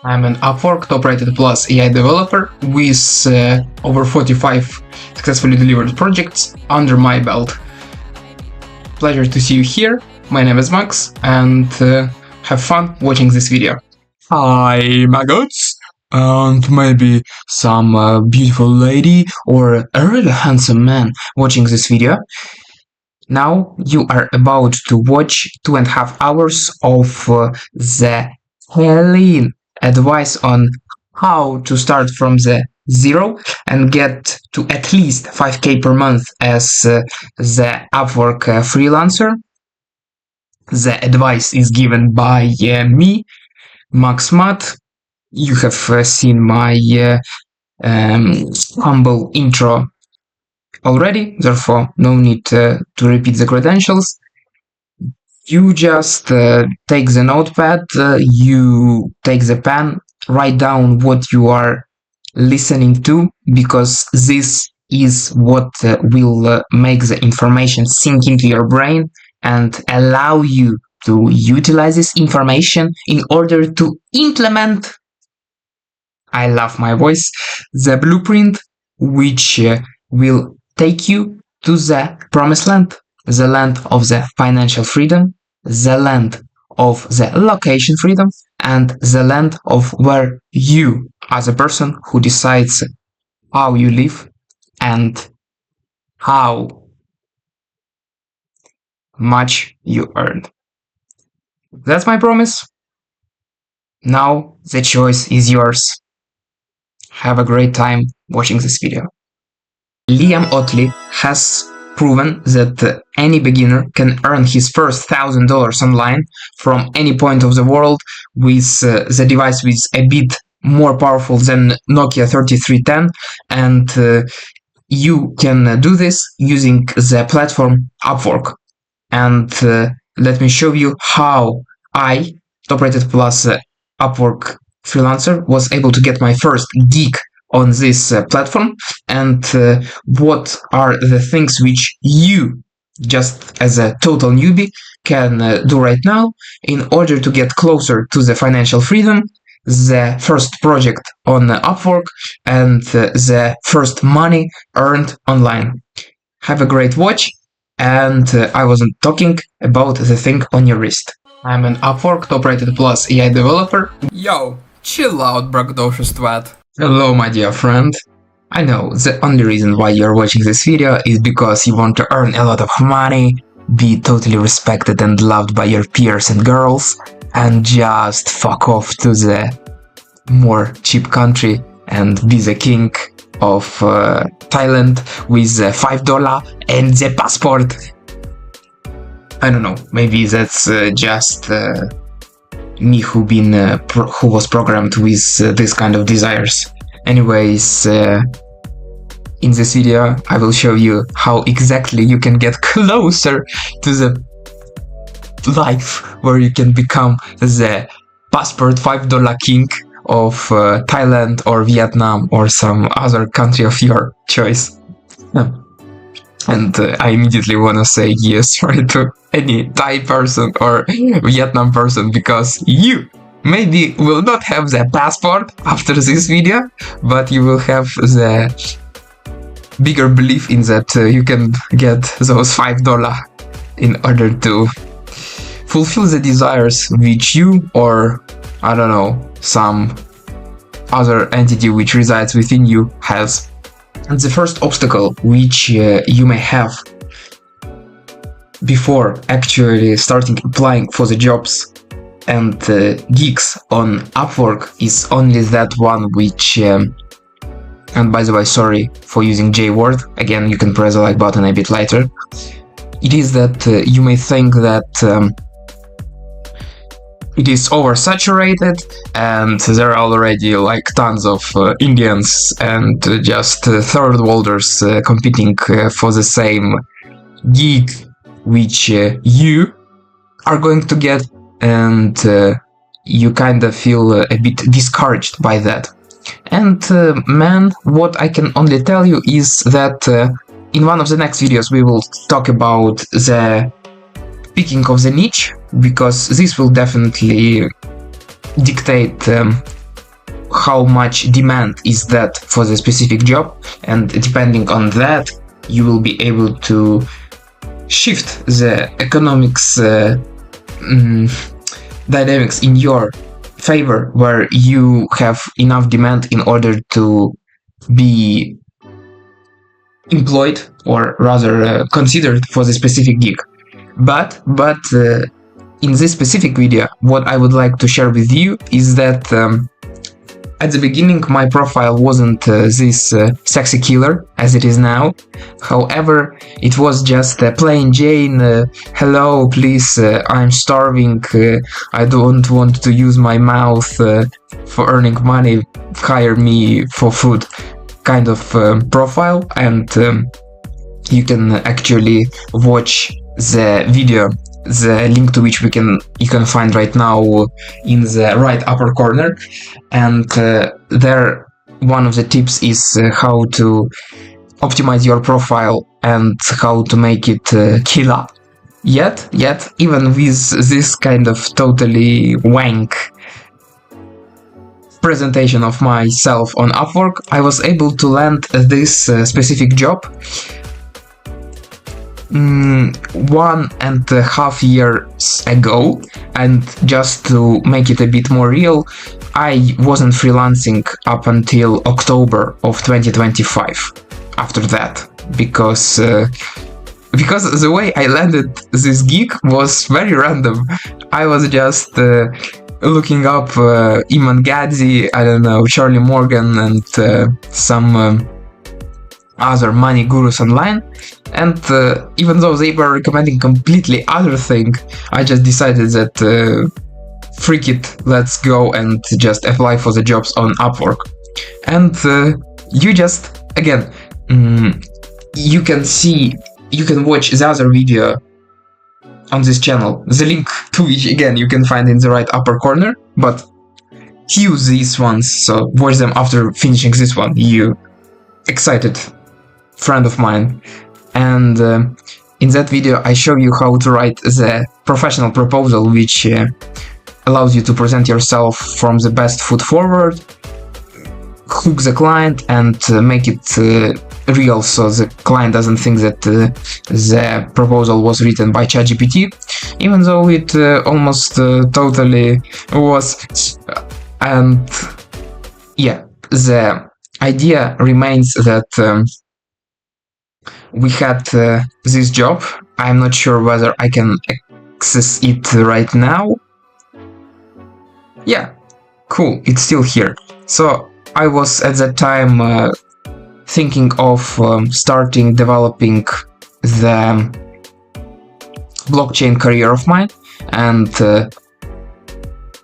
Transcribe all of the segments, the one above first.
I'm an Upwork top-rated plus AI developer with over 45 successfully delivered projects under my belt. Pleasure to see you here. My name is Max, and have fun watching this video. Hi, maggots! And maybe some beautiful lady or a really handsome man watching this video. Now you are about to watch 2.5 hours of the Helen advice on how to start from the zero and get to at least 5k per month as the Upwork freelancer. The advice is given by me, Max Matt. You have seen my humble intro already, therefore no need to repeat the credentials. You just take the notepad, you take the pen, write down what you are listening to, because this is what will make the information sink into your brain and allow you to utilize this information in order to implement, I love my voice, the blueprint which will take you to the promised land, the land of the financial freedom, the land of the location freedom, and the land of where you, as a person who decides how you live and how much you earn. That's my promise. Now the choice is yours. Have a great time watching this video. Liam Otley has proven that any beginner can earn his first $1,000 online from any point of the world with the device with a bit more powerful than Nokia 3310, and you can do this using the platform Upwork. And let me show you how I, top-rated plus Upwork freelancer, was able to get my first gig on this platform, and what are the things which you, just as a total newbie, can do right now in order to get closer to the financial freedom, the first project on Upwork, and the first money earned online. Have a great watch, and I wasn't talking about the thing on your wrist. I'm an Upwork top-rated plus AI developer. Yo, chill out, bragdocious twat. Hello, my dear friend. I know the only reason why you're watching this video is because you want to earn a lot of money, be totally respected and loved by your peers and girls, and just fuck off to the more cheap country and be the king of Thailand with the $5 and the passport. I don't know, maybe that's just me who was programmed with this kind of desires. Anyways, in this video I will show you how exactly you can get closer to the life where you can become the passport $5 king of Thailand or Vietnam or some other country of your choice. And I immediately want to say yes right to any Thai person or Vietnam person, because you maybe will not have the passport after this video, but you will have the bigger belief in that you can get those $5 in order to fulfill the desires which you, or I don't know, some other entity which resides within you has. And the first obstacle which you may have before actually starting applying for the jobs and gigs on Upwork is only that one which, and by the way, sorry for using J word, again you can press the like button a bit later. It is that you may think that it is oversaturated and there are already like tons of Indians and just third worlders competing for the same gig which you are going to get, and you kind of feel a bit discouraged by that. And man, what I can only tell you is that in one of the next videos we will talk about the picking of the niche, because this will definitely dictate how much demand is that for the specific job, and depending on that you will be able to shift the economics dynamics in your favor, where you have enough demand in order to be employed, or rather considered for the specific gig. But in this specific video, what I would like to share with you is that at the beginning my profile wasn't this sexy killer as it is now. However, it was just plain Jane, hello, please, I'm starving, I don't want to use my mouth for earning money, hire me for food kind of profile. And you can actually watch the video, the link to which you can find right now in the right upper corner. And there one of the tips is how to optimize your profile and how to make it killer. Yet even with this kind of totally wank presentation of myself on Upwork, I was able to land this specific job 1.5 years ago. And just to make it a bit more real, I wasn't freelancing up until October of 2025 after that, because the way I landed this gig was very random. I was just looking up Iman Gadzi, I don't know, Charlie Morgan, and some other money gurus online. And even though they were recommending completely other thing, I just decided that freak it, let's go and just apply for the jobs on Upwork. And you just, again, you can watch the other video on this channel, the link to which again you can find in the right upper corner, but use these ones, so watch them after finishing this one, you excited friend of mine. And in that video I show you how to write the professional proposal, which allows you to present yourself from the best foot forward, hook the client, and make it real, so the client doesn't think that the proposal was written by ChatGPT, even though it almost totally was. And yeah, the idea remains that we had this job. I'm not sure whether I can access it right now. Yeah, cool, it's still here. So I was at that time thinking of starting developing the blockchain career of mine, and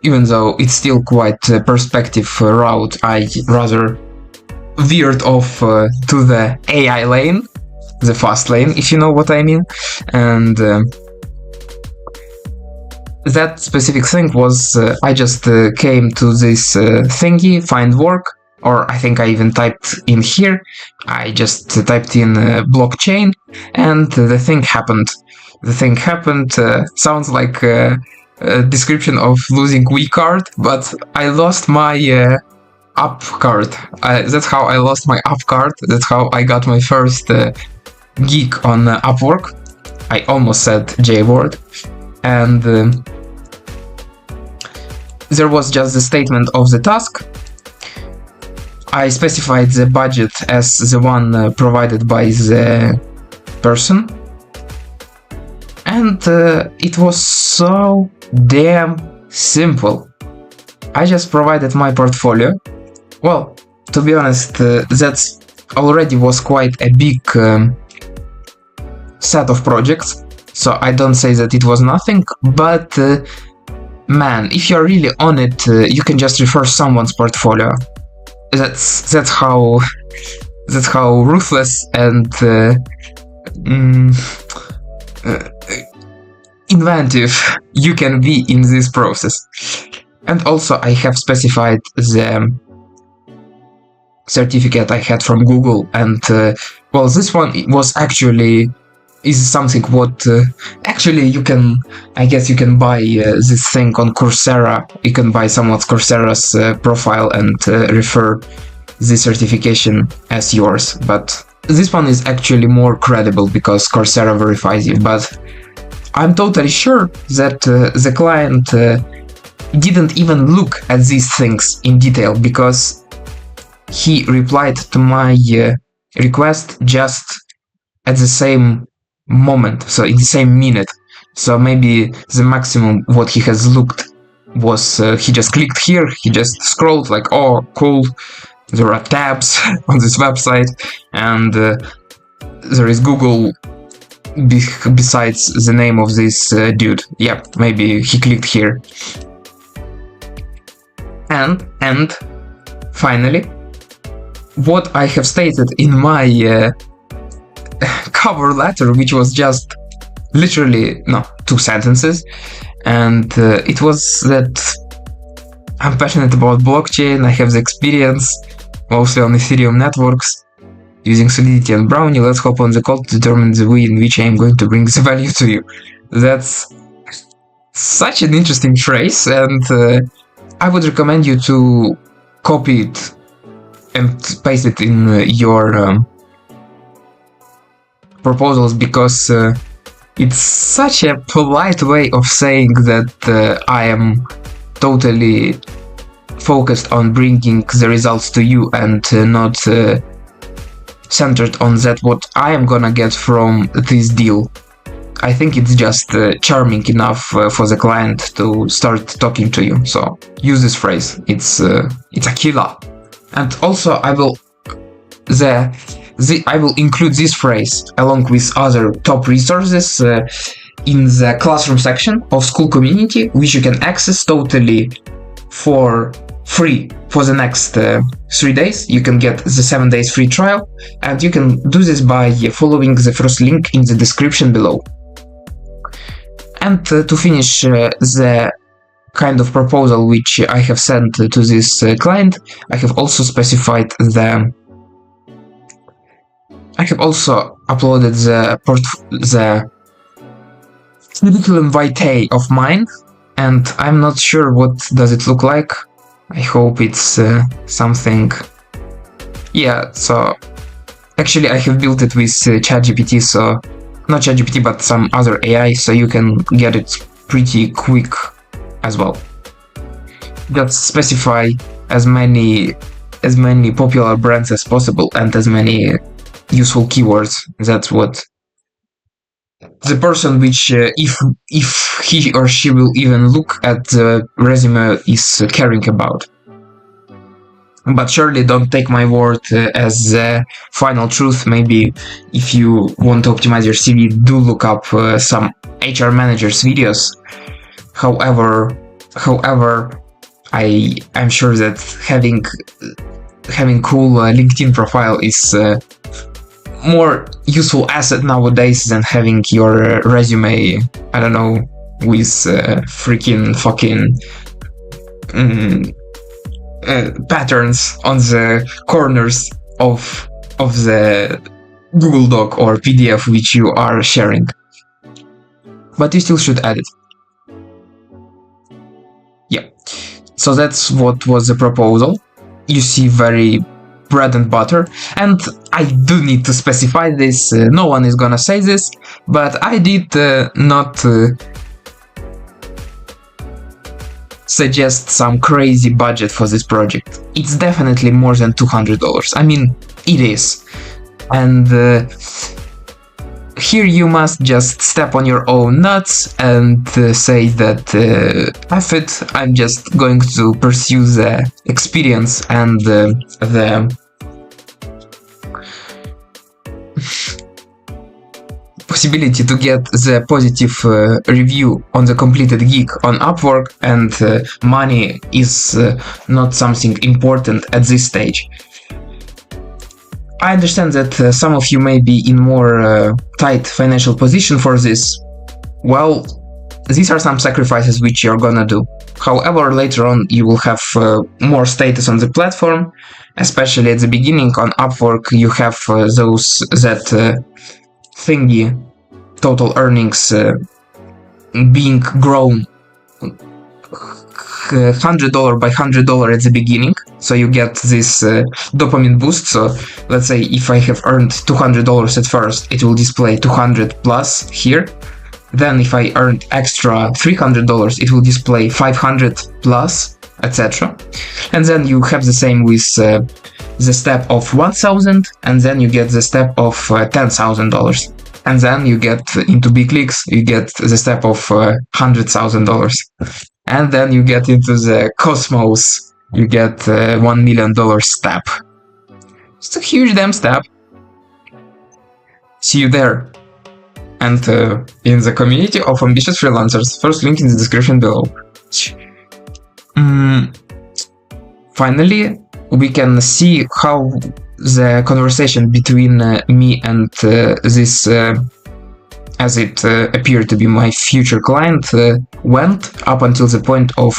even though it's still quite a perspective route, I rather veered off to the AI lane, the fast lane, if you know what I mean. And that specific thing was I just came to this thingy, find work, or I think I even typed in here, I just typed in blockchain, and the thing happened. The thing happened sounds like a description of losing Wii card, but I lost my app card. That's how I lost my app card. That's how I got my first gig on Upwork. I almost said J word. And there was just the statement of the task. I specified the budget as the one provided by the person. And it was so damn simple. I just provided my portfolio. Well, to be honest, that's already was quite a big set of projects, so I don't say that it was nothing, but man, if you're really on it, you can just refer someone's portfolio. That's how ruthless and inventive you can be in this process. And also I have specified the certificate I had from Google, and well, this one was actually is something what actually you can, I guess you can buy this thing on Coursera. You can buy someone's Coursera's profile and refer this certification as yours, but this one is actually more credible because Coursera verifies you. But I'm totally sure that the client didn't even look at these things in detail, because he replied to my request just at the same moment, so in the same minute. So maybe the maximum what he has looked was he just clicked here, he just scrolled like, oh cool, there are tabs on this website, and there is Google besides the name of this dude. Yeah, maybe he clicked here. And finally, what I have stated in my cover letter, which was just literally 2 sentences, and it was that I'm passionate about blockchain, I have the experience mostly on Ethereum networks using Solidity and Brownie. Let's hop on the call to determine the way in which I am going to bring the value to you. That's such an interesting phrase, and I would recommend you to copy it and paste it in your proposals, because it's such a polite way of saying that I am totally focused on bringing the results to you and not centered on that what I am gonna get from this deal. I think it's just charming enough for the client to start talking to you. So use this phrase. It's a killer. And also I will include this phrase along with other top resources in the classroom section of School Community, which you can access totally for free for the next 3 days. You can get the 7 days free trial, and you can do this by following the first link in the description below. And to finish the kind of proposal which I have sent to this client, I have also specified I have also uploaded the curriculum vitae of mine, and I'm not sure what does it look like. I hope it's something. Yeah, so actually I have built it with ChatGPT, so not ChatGPT but some other AI, so you can get it pretty quick as well. Just specify as many popular brands as possible and as many useful keywords. That's what the person which if he or she will even look at the resume is caring about. But surely don't take my word as the final truth. Maybe if you want to optimize your CV, do look up some HR managers videos. However, I'm sure that having cool LinkedIn profile is more useful asset nowadays than having your resume, I don't know, with freaking fucking patterns on the corners of the Google Doc or PDF which you are sharing. But you still should add it. Yeah. So that's what was the proposal. You see, very bread and butter, and I do need to specify this, no one is gonna say this, but I did not suggest some crazy budget for this project. It's definitely more than $200. I mean, it is. And here you must just step on your own nuts and say that F it, I'm just going to pursue the experience and the possibility to get the positive review on the completed gig on Upwork, and money is not something important at this stage. I understand that some of you may be in more tight financial position for this. Well, these are some sacrifices which you're gonna do. However, later on you will have more status on the platform, especially at the beginning on Upwork. You have that thingy total earnings being grown $100 by $100 at the beginning, so you get this dopamine boost. So let's say if I have earned $200 at first, it will display 200 plus here. Then if I earned extra $300, it will display 500 plus, etc. And then you have the same with the step of 1,000, and then you get the step of $10,000. And then you get into big leagues, you get the step of $100,000. And then you get into the cosmos, you get $1 million step. It's a huge damn step. See you there. And in the community of ambitious freelancers, first link in the description below. Finally, we can see how the conversation between me and this, as it appeared to be my future client, went up until the point of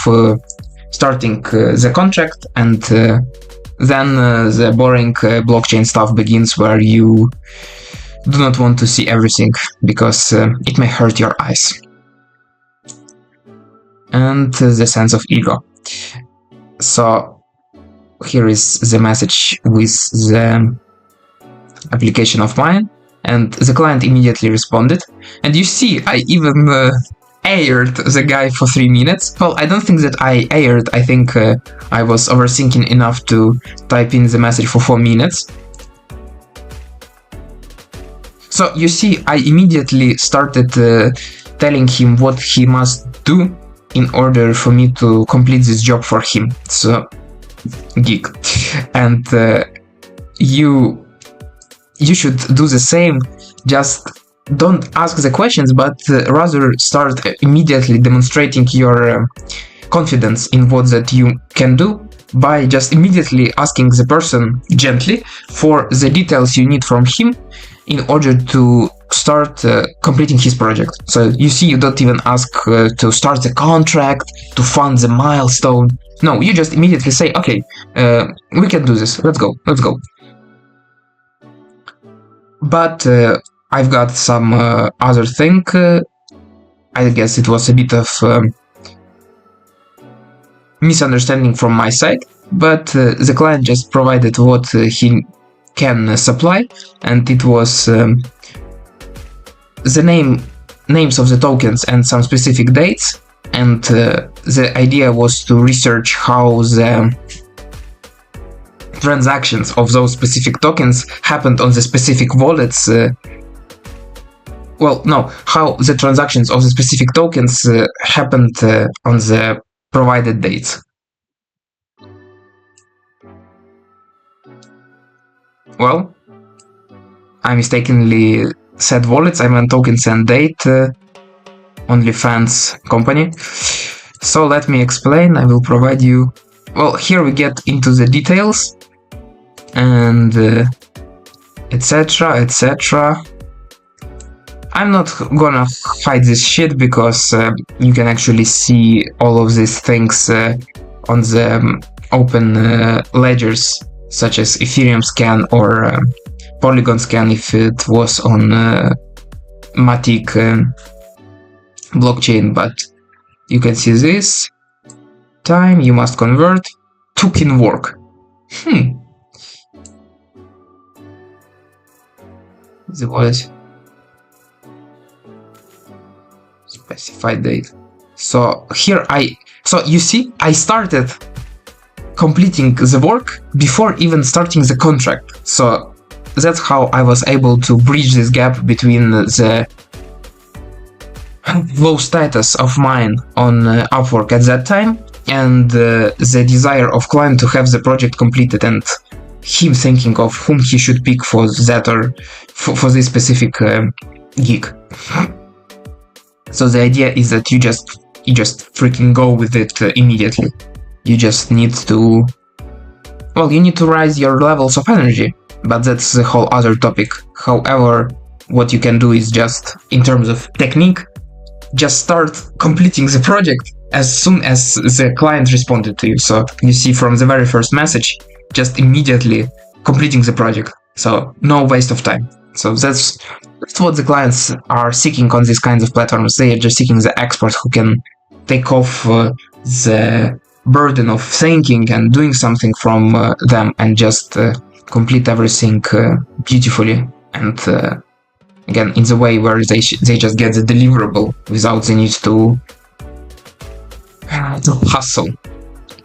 starting the contract, and then the boring blockchain stuff begins, where you do not want to see everything because it may hurt your eyes. And the sense of ego. So here is the message with the application of mine, and the client immediately responded. And you see, I even aired the guy for 3 minutes. Well, I don't think that I aired. I think I was overthinking enough to type in the message for 4 minutes. So you see, I immediately started telling him what he must do in order for me to complete this job for him. So, geek. And you should do the same. Just don't ask the questions, but rather start immediately demonstrating your confidence in what that you can do by just immediately asking the person gently for the details you need from him in order to start completing his project. So you see, you don't even ask to start the contract, to fund the milestone. No, you just immediately say, okay, we can do this. Let's go. But I've got some other thing. I guess it was a bit of misunderstanding from my side, but the client just provided what he can supply, and it was the names of the tokens and some specific dates, and the idea was to research how the transactions of those specific tokens happened on the specific wallets. How the transactions of the specific tokens happened on the provided dates. Well, I mistakenly said wallets, I meant tokens and date, OnlyFans company. So let me explain, I will provide you... Well, here we get into the details, and etc. I'm not gonna hide this shit because you can actually see all of these things on the open ledgers, such as Ethereum scan or Polygon scan if it was on Matic blockchain. But you can see this time you must convert token work. The wallet specified date. So here you see, I started completing the work before even starting the contract. So that's how I was able to bridge this gap between the low status of mine on Upwork at that time and the desire of client to have the project completed, and him thinking of whom he should pick for that or for this specific gig. So the idea is that you just freaking go with it immediately. You just need to... Well, you need to rise your levels of energy, but that's a whole other topic. However, what you can do is just, in terms of technique, just start completing the project as soon as the client responded to you. So you see from the very first message, just immediately completing the project. So no waste of time. So that's what the clients are seeking on these kinds of platforms. They are just seeking the experts who can take off the burden of thinking and doing something from them and just complete everything beautifully and again in the way where they just get the deliverable without the need to hustle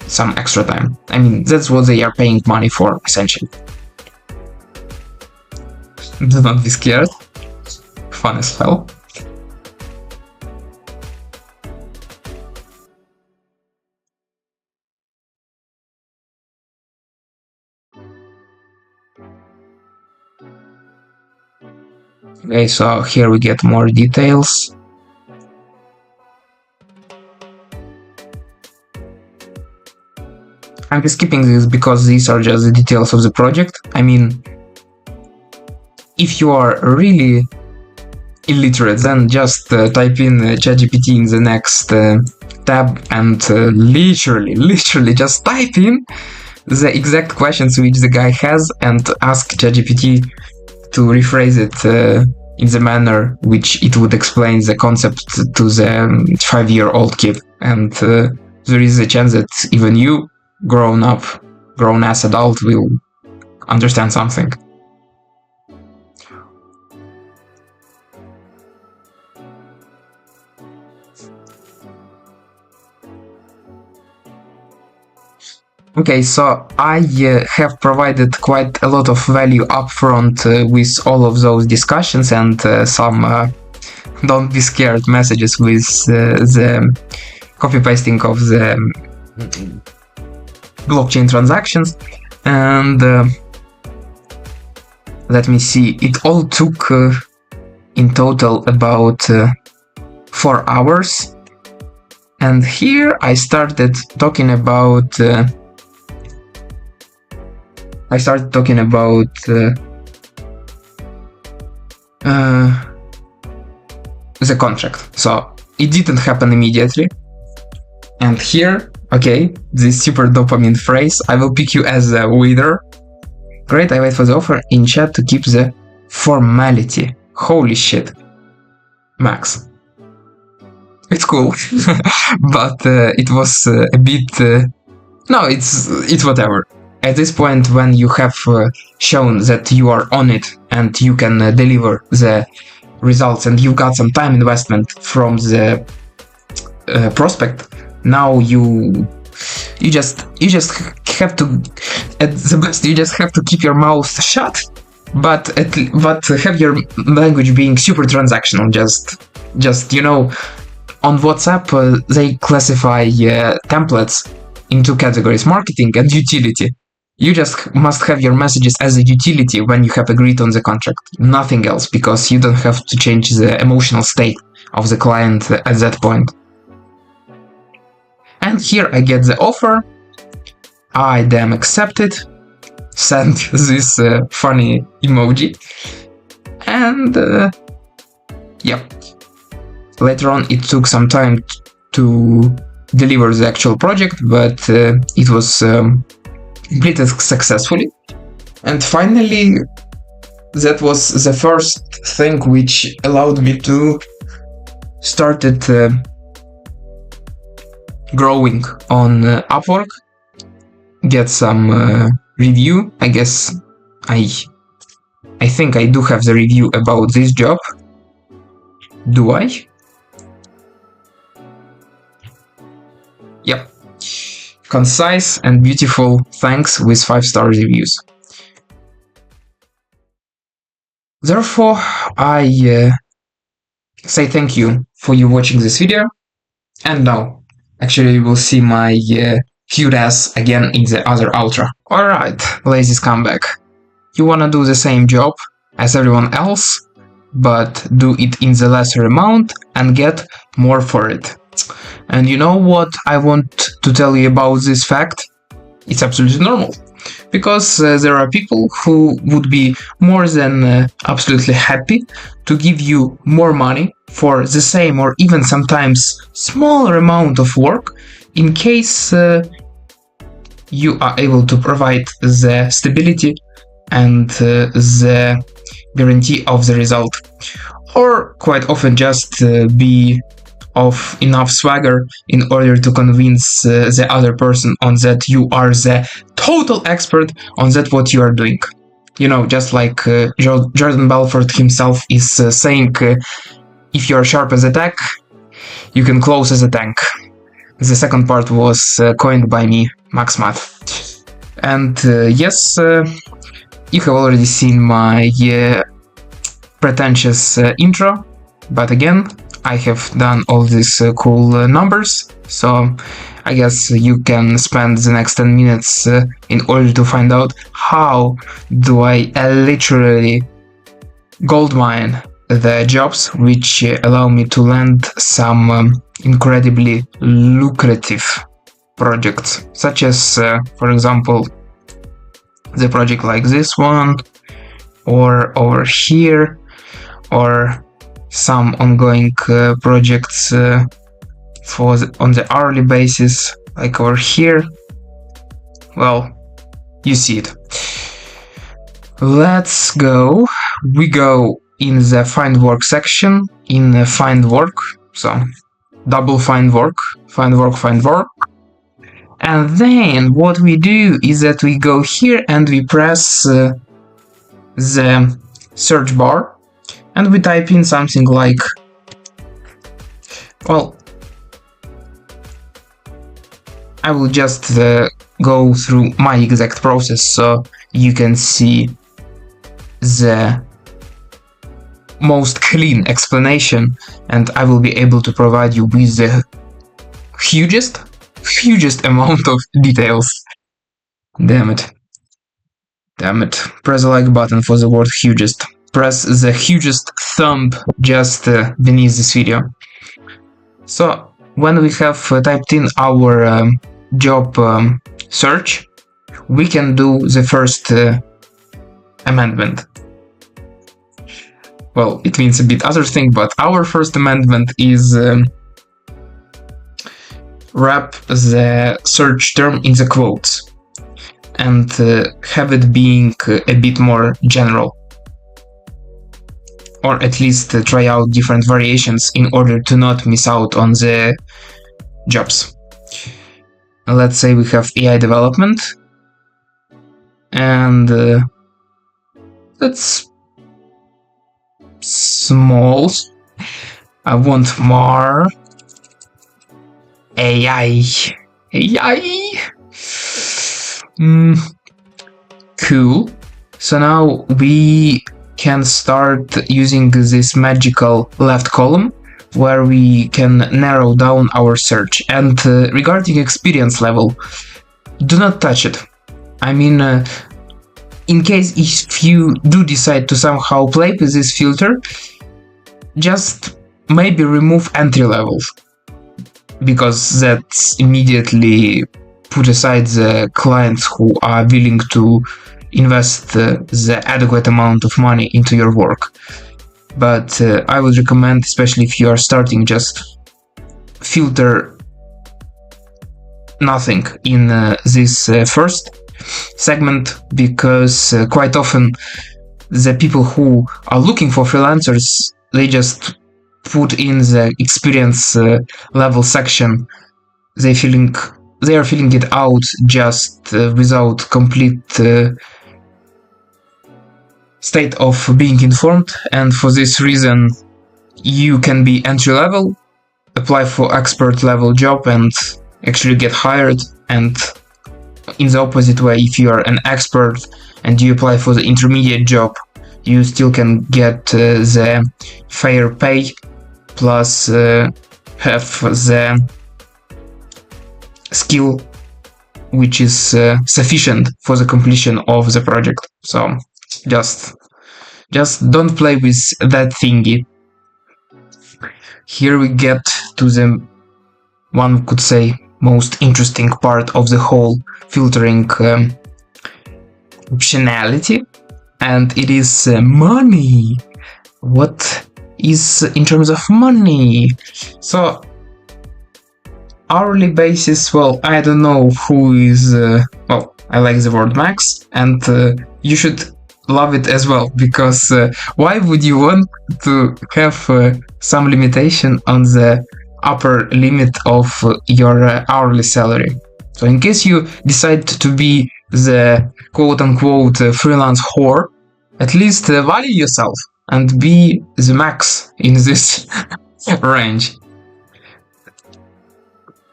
some extra time. I mean, that's what they are paying money for, essentially. Do not be scared. Fun as hell. Okay, so here we get more details. I'm skipping this because these are just the details of the project. I mean, if you are really illiterate, then just type in ChatGPT in the next tab and literally just type in the exact questions which the guy has and ask ChatGPT to rephrase it in the manner which it would explain the concept to the 5-year-old kid. And there is a chance that even you, grown-ass adult, will understand something. Okay, so I have provided quite a lot of value upfront with all of those discussions and some don't be scared messages with the copy pasting of the blockchain transactions. And let me see, it all took in total about 4 hours. And here I started talking about the contract. So it didn't happen immediately. And here, okay, this super dopamine phrase, I will pick you as a winner. Great, I wait for the offer in chat to keep the formality. Holy shit. Max. It's cool, but it was a bit... no, it's whatever. At this point, when you have shown that you are on it and you can deliver the results and you got some time investment from the prospect, now you just have to, at the best, you just have to keep your mouth shut, but have your language being super transactional. Just you know, on WhatsApp they classify templates in 2 categories: marketing and utility. You just must have your messages as a utility when you have agreed on the contract, nothing else, because you don't have to change the emotional state of the client at that point. And here I get the offer, I damn accept it, send this funny emoji, and yep. Later on it took some time to deliver the actual project, but it was completed successfully. And finally, that was the first thing which allowed me to started growing on Upwork, get some review. I guess I think I do have the review about this job. Do I? Yep. Concise and beautiful thanks with 5-star reviews. Therefore, I say thank you for you watching this video. And now, actually, you will see my cute ass again in the other outro. Alright, lazy scumbag. You wanna do the same job as everyone else, but do it in the lesser amount and get more for it. And you know what I want to tell you about this fact? It's absolutely normal. Because there are people who would be more than absolutely happy to give you more money for the same or even sometimes smaller amount of work in case you are able to provide the stability and the guarantee of the result, or quite often just be of enough swagger in order to convince the other person on that you are the total expert on that what you are doing. You know, just like Jordan Belfort himself is saying, if you are sharp as a tack, you can close as a tank. The second part was coined by me, Max Math. And yes, you have already seen my pretentious intro, but again, I have done all these cool numbers, so I guess you can spend the next 10 minutes in order to find out how do I literally goldmine the jobs which allow me to land some incredibly lucrative projects, such as, for example, the project like this one, or over here, or some ongoing projects on the hourly basis, like over here. Well, you see it. Let's go. We go in the find work section, in find work, so double find work, find work, find work. And then what we do is that we go here and we press the search bar and we type in something like, well, I will just go through my exact process so you can see the most clean explanation, and I will be able to provide you with the hugest amount of details. Damn it. Press the like button for the word hugest. Press the hugest thumb just beneath this video. So when we have typed in our job search, we can do the first amendment. Well, it means a bit other thing, but our first amendment is wrap the search term in the quotes and have it being a bit more general, or at least try out different variations in order to not miss out on the jobs. Let's say we have AI development, and that's small. I want more AI. Cool. So now we can start using this magical left column where we can narrow down our search. And regarding experience level, do not touch it. I mean, in case if you do decide to somehow play with this filter, just maybe remove entry level, because that's immediately put aside the clients who are willing to invest the adequate amount of money into your work. But I would recommend, especially if you are starting, just filter nothing in this first segment, because quite often the people who are looking for freelancers, they just put in the experience level section. They are filling it out just without complete state of being informed, and for this reason you can be entry level, apply for expert level job and actually get hired, and in the opposite way, if you are an expert and you apply for the intermediate job, you still can get the fair pay plus have the skill which is sufficient for the completion of the project. So just don't play with that thingy. Here we get to the, one could say, most interesting part of the whole filtering optionality, and it is money. What is in terms of money? So hourly basis, well, I don't know who is well, I like the word max, and you should love it as well, because why would you want to have some limitation on the upper limit of your hourly salary? So in case you decide to be the quote-unquote freelance whore, at least value yourself and be the max in this range.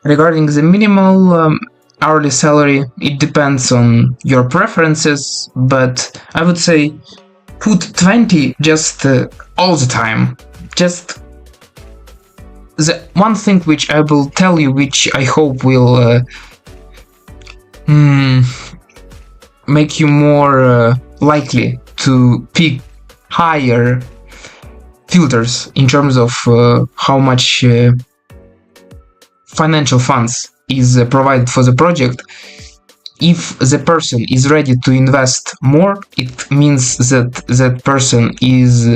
Regarding the minimal hourly salary, it depends on your preferences, but I would say put 20 just all the time. Just the one thing which I will tell you, which I hope will make you more likely to pick higher filters in terms of how much financial funds is provided for the project. If the person is ready to invest more, it means that that person is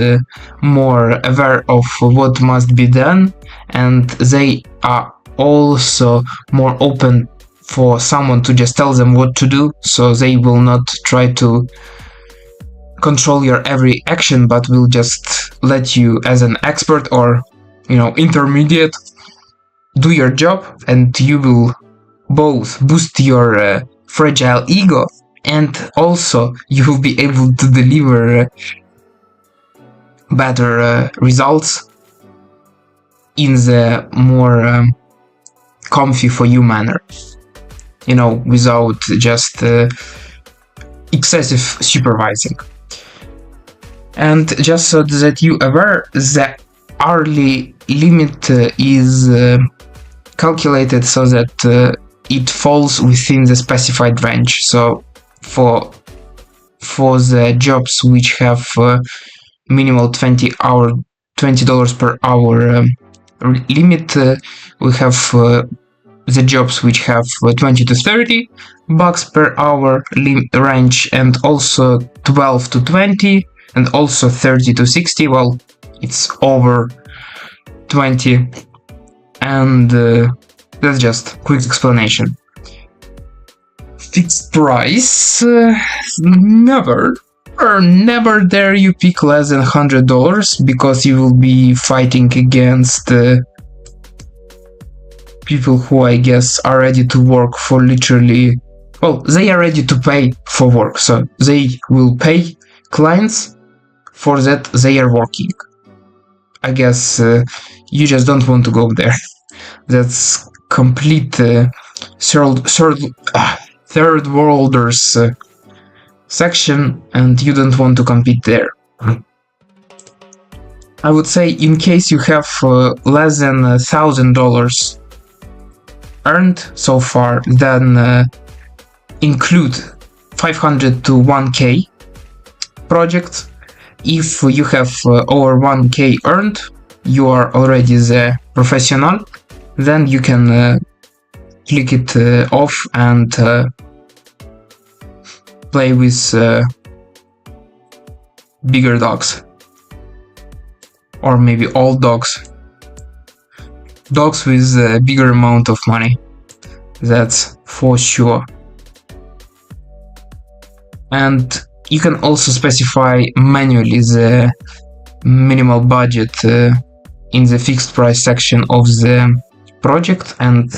more aware of what must be done, and they are also more open for someone to just tell them what to do, so they will not try to control your every action, but will just let you as an expert or intermediate do your job, and you will both boost your fragile ego, and also you will be able to deliver better results in the more comfy for you manner, without just excessive supervising. And just so that you aware, the hourly limit is calculated so that it falls within the specified range. So for the jobs which have minimal $20 per hour limit, we have the jobs which have 20 to 30 bucks per hour range, and also 12 to 20, and also 30 to 60. Well, it's over 20, and that's just quick explanation. Fixed price, never dare you pick less than $100, because you will be fighting against people who, I guess, are ready to work for literally, well, they are ready to pay for work, so they will pay clients for that they are working. I guess you just don't want to go there. That's complete third worlders section, and you don't want to compete there. I would say, in case you have less than $1,000 earned so far, then include 500 to 1k projects. If you have over 1k earned, you are already the professional, then you can click it off and play with bigger dogs, or maybe all dogs with a bigger amount of money, that's for sure. And you can also specify manually the minimal budget in the fixed price section of the project, and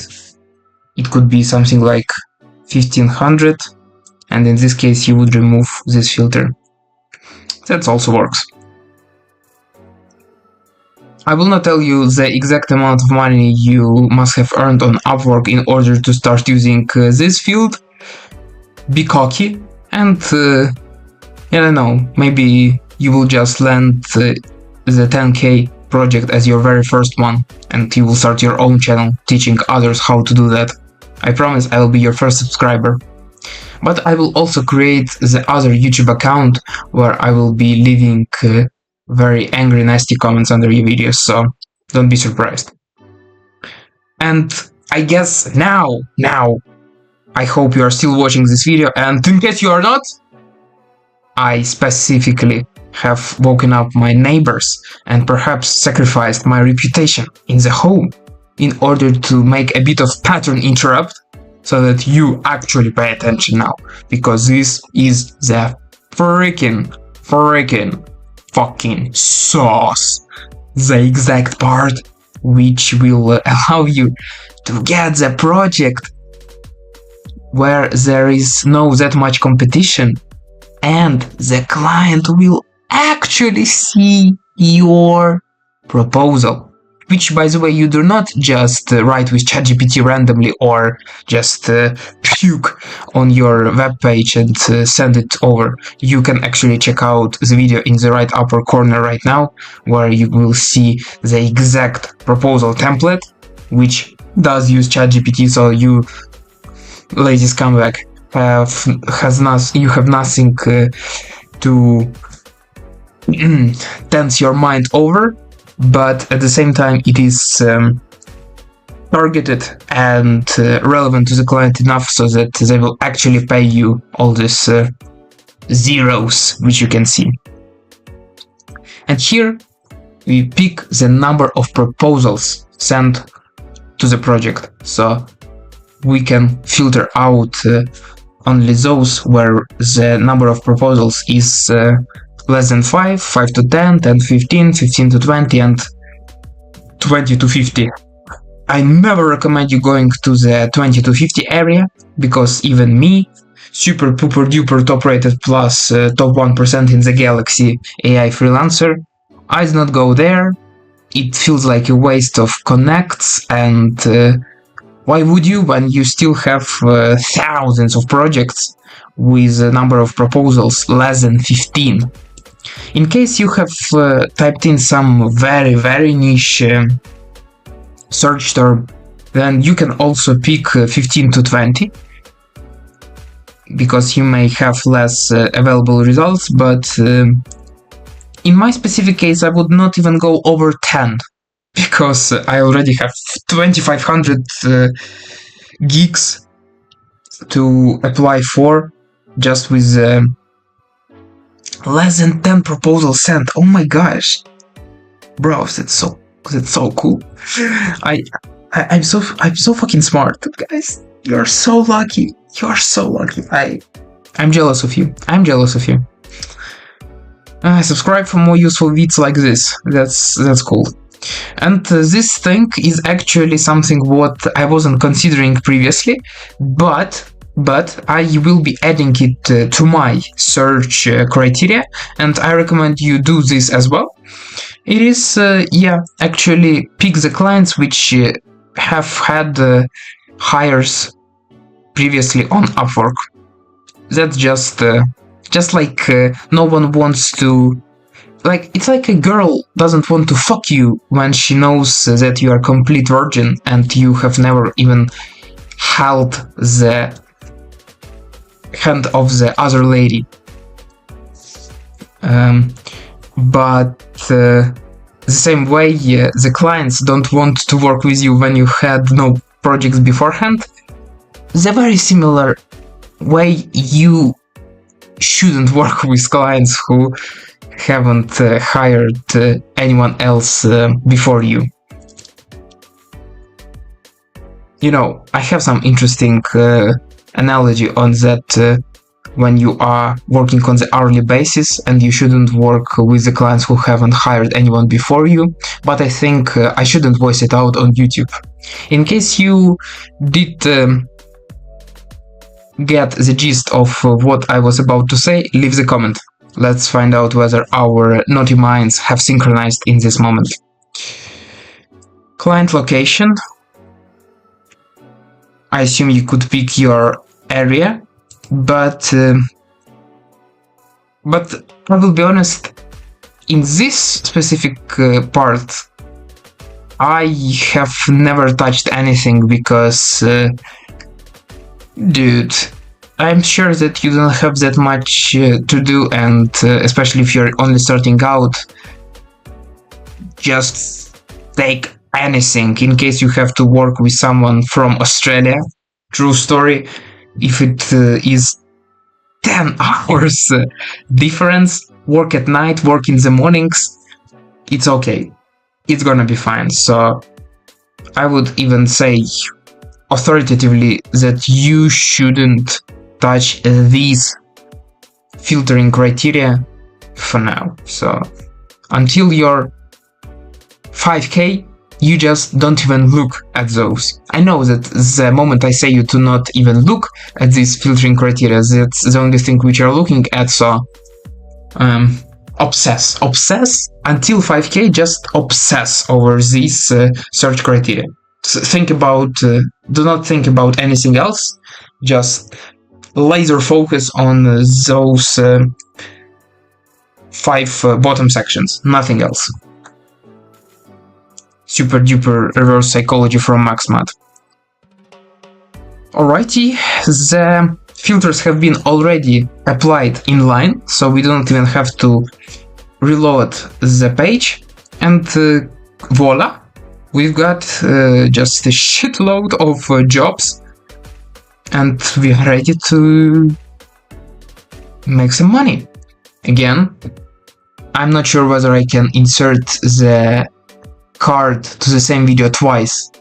it could be something like 1500, and in this case you would remove this filter. That also works. I will not tell you the exact amount of money you must have earned on Upwork in order to start using this field. Be cocky, and I don't know, maybe you will just land the 10k project as your very first one, and you will start your own channel teaching others how to do that. I promise I will be your first subscriber. But I will also create the other YouTube account where I will be leaving very angry, nasty comments under your videos, so don't be surprised. And I guess now, I hope you are still watching this video, and in case you are not, I specifically have woken up my neighbors and perhaps sacrificed my reputation in the home in order to make a bit of pattern interrupt, so that you actually pay attention now, because this is the freaking fucking sauce. The exact part which will allow you to get the project where there is no that much competition and the client will actually see your proposal, which by the way you do not just write with ChatGPT randomly or just puke on your web page and send it over. You can actually check out the video in the right upper corner right now, where you will see the exact proposal template, which does use ChatGPT. So you lazy scumbag you have nothing to tense your mind over, but at the same time it is targeted and relevant to the client enough so that they will actually pay you all these zeros which you can see. And here we pick the number of proposals sent to the project, so we can filter out only those where the number of proposals is less than 5, 5 to 10, 10 to 15, 15 to 20, and 20 to 50. I never recommend you going to the 20 to 50 area, because even me, super pooper duper top rated plus top 1% in the galaxy AI freelancer, I did not go there. It feels like a waste of connects, and why would you when you still have thousands of projects with a number of proposals less than 15? In case you have typed in some very niche search term, then you can also pick 15 to 20, because you may have less available results, but in my specific case I would not even go over 10, because I already have 2500 gigs to apply for just with less than 10 proposals sent. Oh my gosh, bro, that's so cool. I'm so fucking smart, guys. You're so lucky. I'm jealous of you. Subscribe for more useful vids like this. That's cool. And this thing is actually something what I wasn't considering previously, but I will be adding it to my search criteria, and I recommend you do this as well. It is, actually pick the clients which have had hires previously on Upwork. That's just like no one wants to, like, it's like a girl doesn't want to fuck you when she knows that you are complete virgin and you have never even held the hand of the other lady. But the same way, the clients don't want to work with you when you had no projects beforehand. The very similar way you shouldn't work with clients who haven't hired anyone else before you. You know, I have some interesting analogy on that when you are working on the hourly basis, and you shouldn't work with the clients who haven't hired anyone before you, but I think I shouldn't voice it out on YouTube. In case you did get the gist of what I was about to say, leave the comment. Let's find out whether our naughty minds have synchronized in this moment. Client location. I assume you could pick your area, but I will be honest, in this specific part, I have never touched anything because, dude, I'm sure that you don't have that much to do, and especially if you're only starting out, just take anything in case you have to work with someone from Australia. True story. If it is 10 hours difference, work at night, work in the mornings, it's okay. It's gonna be fine. So I would even say authoritatively that you shouldn't touch these filtering criteria for now. So until you're 5k, you just don't even look at those. I know that the moment I say you to not even look at these filtering criteria, that's the only thing which you're looking at. So obsess until 5k, just obsess over these search criteria. Think about, do not think about anything else, just laser focus on those 5 bottom sections, nothing else. Super duper reverse psychology from MaxMat. Alrighty, the filters have been already applied inline, so we don't even have to reload the page, and voila, we've got just a shitload of jobs, and we are ready to make some money. Again, I'm not sure whether I can insert the card to the same video twice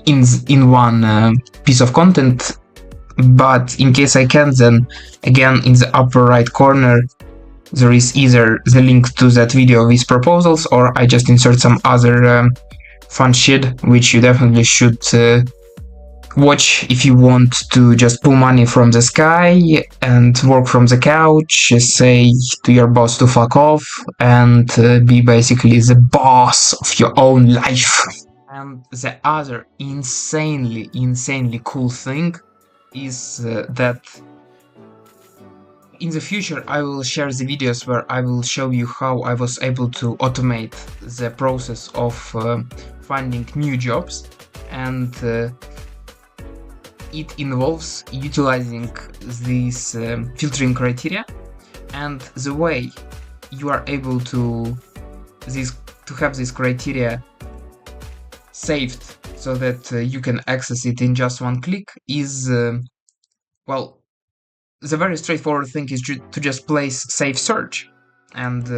in one piece of content, but in case I can, then again in the upper right corner there is either the link to that video with proposals, or I just insert some other fun shit which you definitely should watch if you want to just pull money from the sky and work from the couch, say to your boss to fuck off, and be basically the boss of your own life. And the other insanely cool thing is that in the future I will share the videos where I will show you how I was able to automate the process of finding new jobs, and it involves utilizing these filtering criteria, and the way you are able to have this criteria saved so that you can access it in just one click is, well, the very straightforward thing is to just place save search, and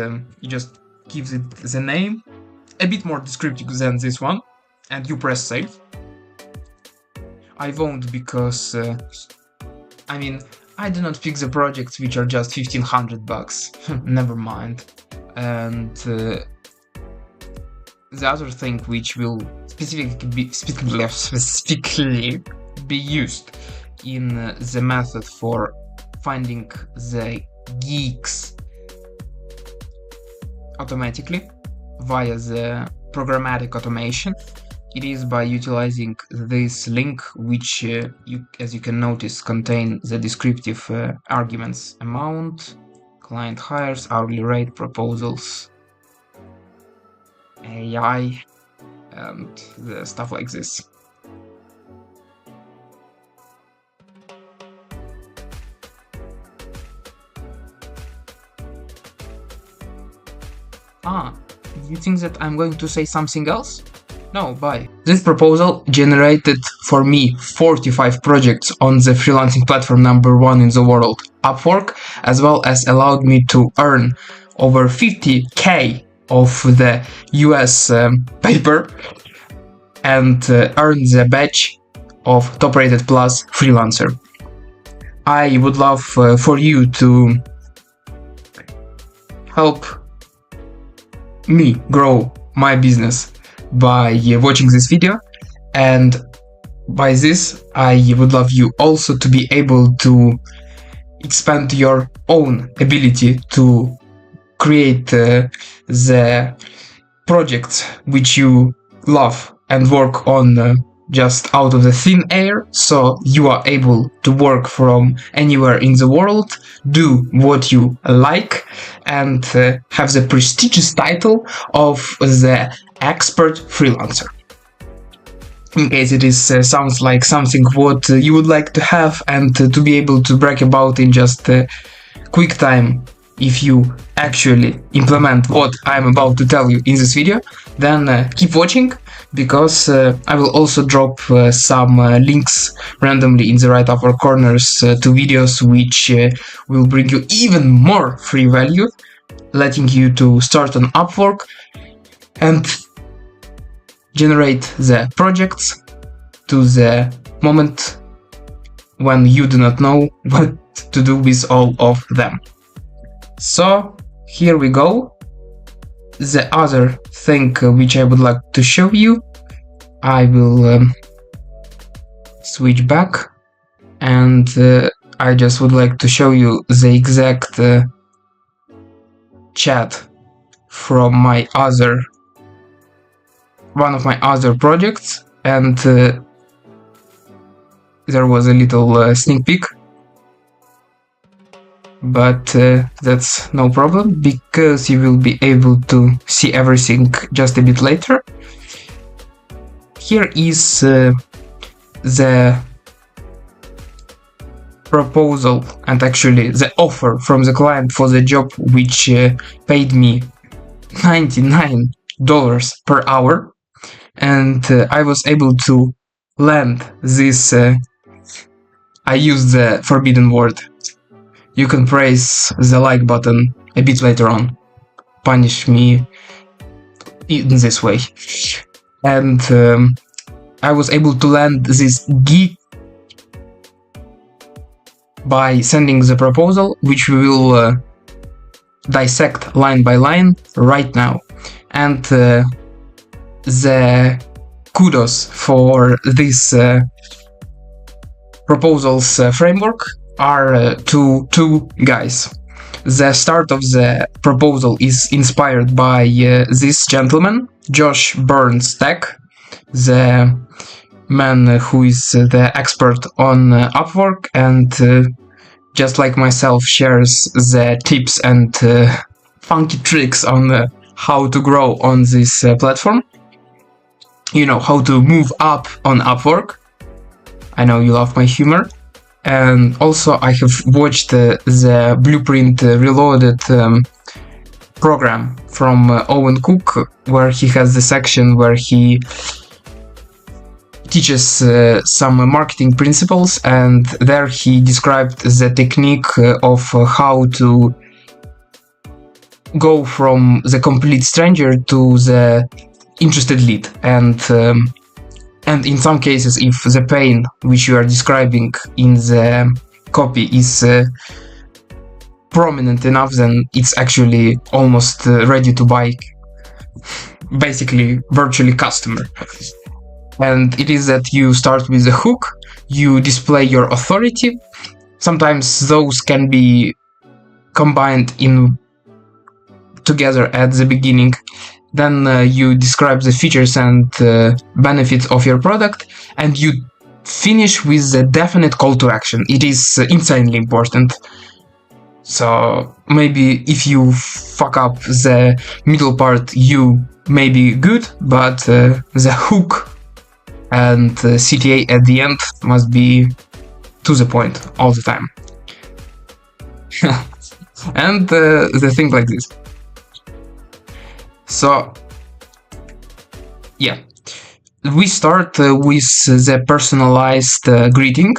you just give it the name, a bit more descriptive than this one, and you press save. I won't, because I mean, I do not pick the projects which are just $1,500. Never mind. And the other thing which will specifically be used in the method for finding the geeks automatically via the programmatic automation, it is by utilizing this link, which as you can notice, contain the descriptive arguments: amount, client hires, hourly rate, proposals, AI, and the stuff like this. You think that I'm going to say something else? No, bye. This proposal generated for me 45 projects on the freelancing platform #1 in the world, Upwork, as well as allowed me to earn over 50k of the US paper, and earn the badge of Top Rated Plus Freelancer. I would love for you to help me grow my business by watching this video, and by this I would love you also to be able to expand your own ability to create the projects which you love and work on just out of the thin air, so you are able to work from anywhere in the world, do what you like, and have the prestigious title of the expert freelancer. In case it is sounds like something what you would like to have, and to be able to brag about in just a quick time if you actually implement what I'm about to tell you in this video, then keep watching, because I will also drop some links randomly in the right upper corners to videos which will bring you even more free value, letting you to start on Upwork and generate the projects to the moment when you do not know what to do with all of them. So here we go. The other thing which I would like to show you, I will switch back, and I just would like to show you the exact chat from one of my other projects, and there was a little sneak peek, but that's no problem because you will be able to see everything just a bit later. Here is the proposal and actually the offer from the client for the job, which paid me $99 per hour, and I was able to land this. I used the forbidden word. You can press the like button a bit later on. Punish me in this way. And I was able to land this gig by sending the proposal, which we will dissect line by line right now. And the kudos for this proposals framework are to two guys. The start of the proposal is inspired by this gentleman, Josh Burns Tech, the man who is the expert on Upwork, and just like myself shares the tips and funky tricks on how to grow on this platform. You know, how to move up on Upwork. I know you love my humor. And also I have watched the Blueprint Reloaded program from Owen Cook, where he has the section where he teaches some marketing principles, and there he described the technique of how to go from the complete stranger to the interested lead, and in some cases, if the pain which you are describing in the copy is prominent enough, then it's actually almost ready to buy, basically virtually customer. And it is that you start with a hook, you display your authority. Sometimes those can be combined in together at the beginning. Then you describe the features and benefits of your product, and you finish with a definite call to action. It is insanely important. So maybe if you fuck up the middle part, you may be good, but the hook and CTA at the end must be to the point all the time. And the thing like this. So, yeah, we start with the personalized greeting,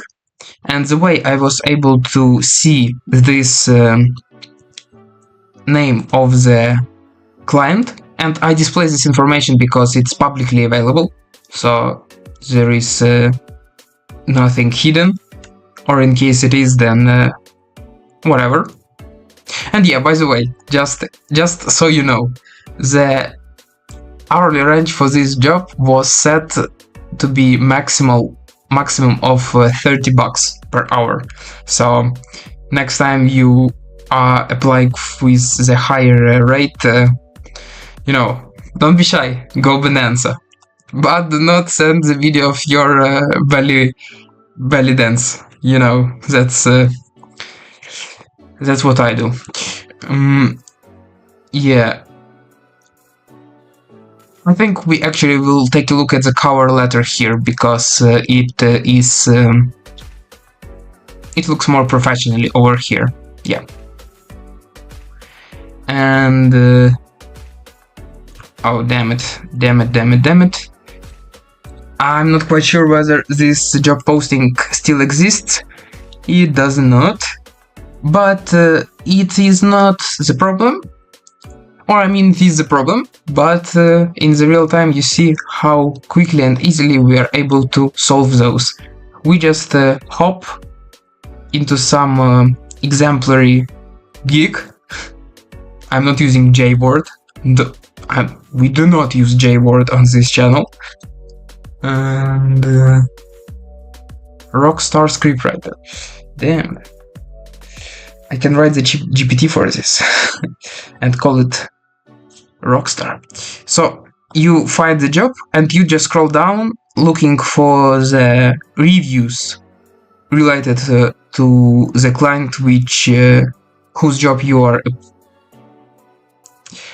and the way I was able to see this name of the client, and I display this information because it's publicly available, so there is nothing hidden, or in case it is, then whatever. And yeah, by the way, just so you know, the hourly range for this job was set to be maximum of $30 per hour. So next time you are applying with the higher rate, you know, don't be shy, go bonanza. But do not send the video of your belly dance. You know, that's what I do. Yeah. I think we actually will take a look at the cover letter here, because it looks more professionally over here. Yeah. And oh, damn it. I'm not quite sure whether this job posting still exists. It does not, but it is not the problem. Or I mean, it is the problem, but in the real time you see how quickly and easily we are able to solve those. We just hop into some exemplary gig. I'm not using J-word. We do not use J-word on this channel. And Rockstar scriptwriter. Damn. I can write the GPT for this and call it Rockstar. So you find the job and you just scroll down looking for the reviews related to the client whose job you are,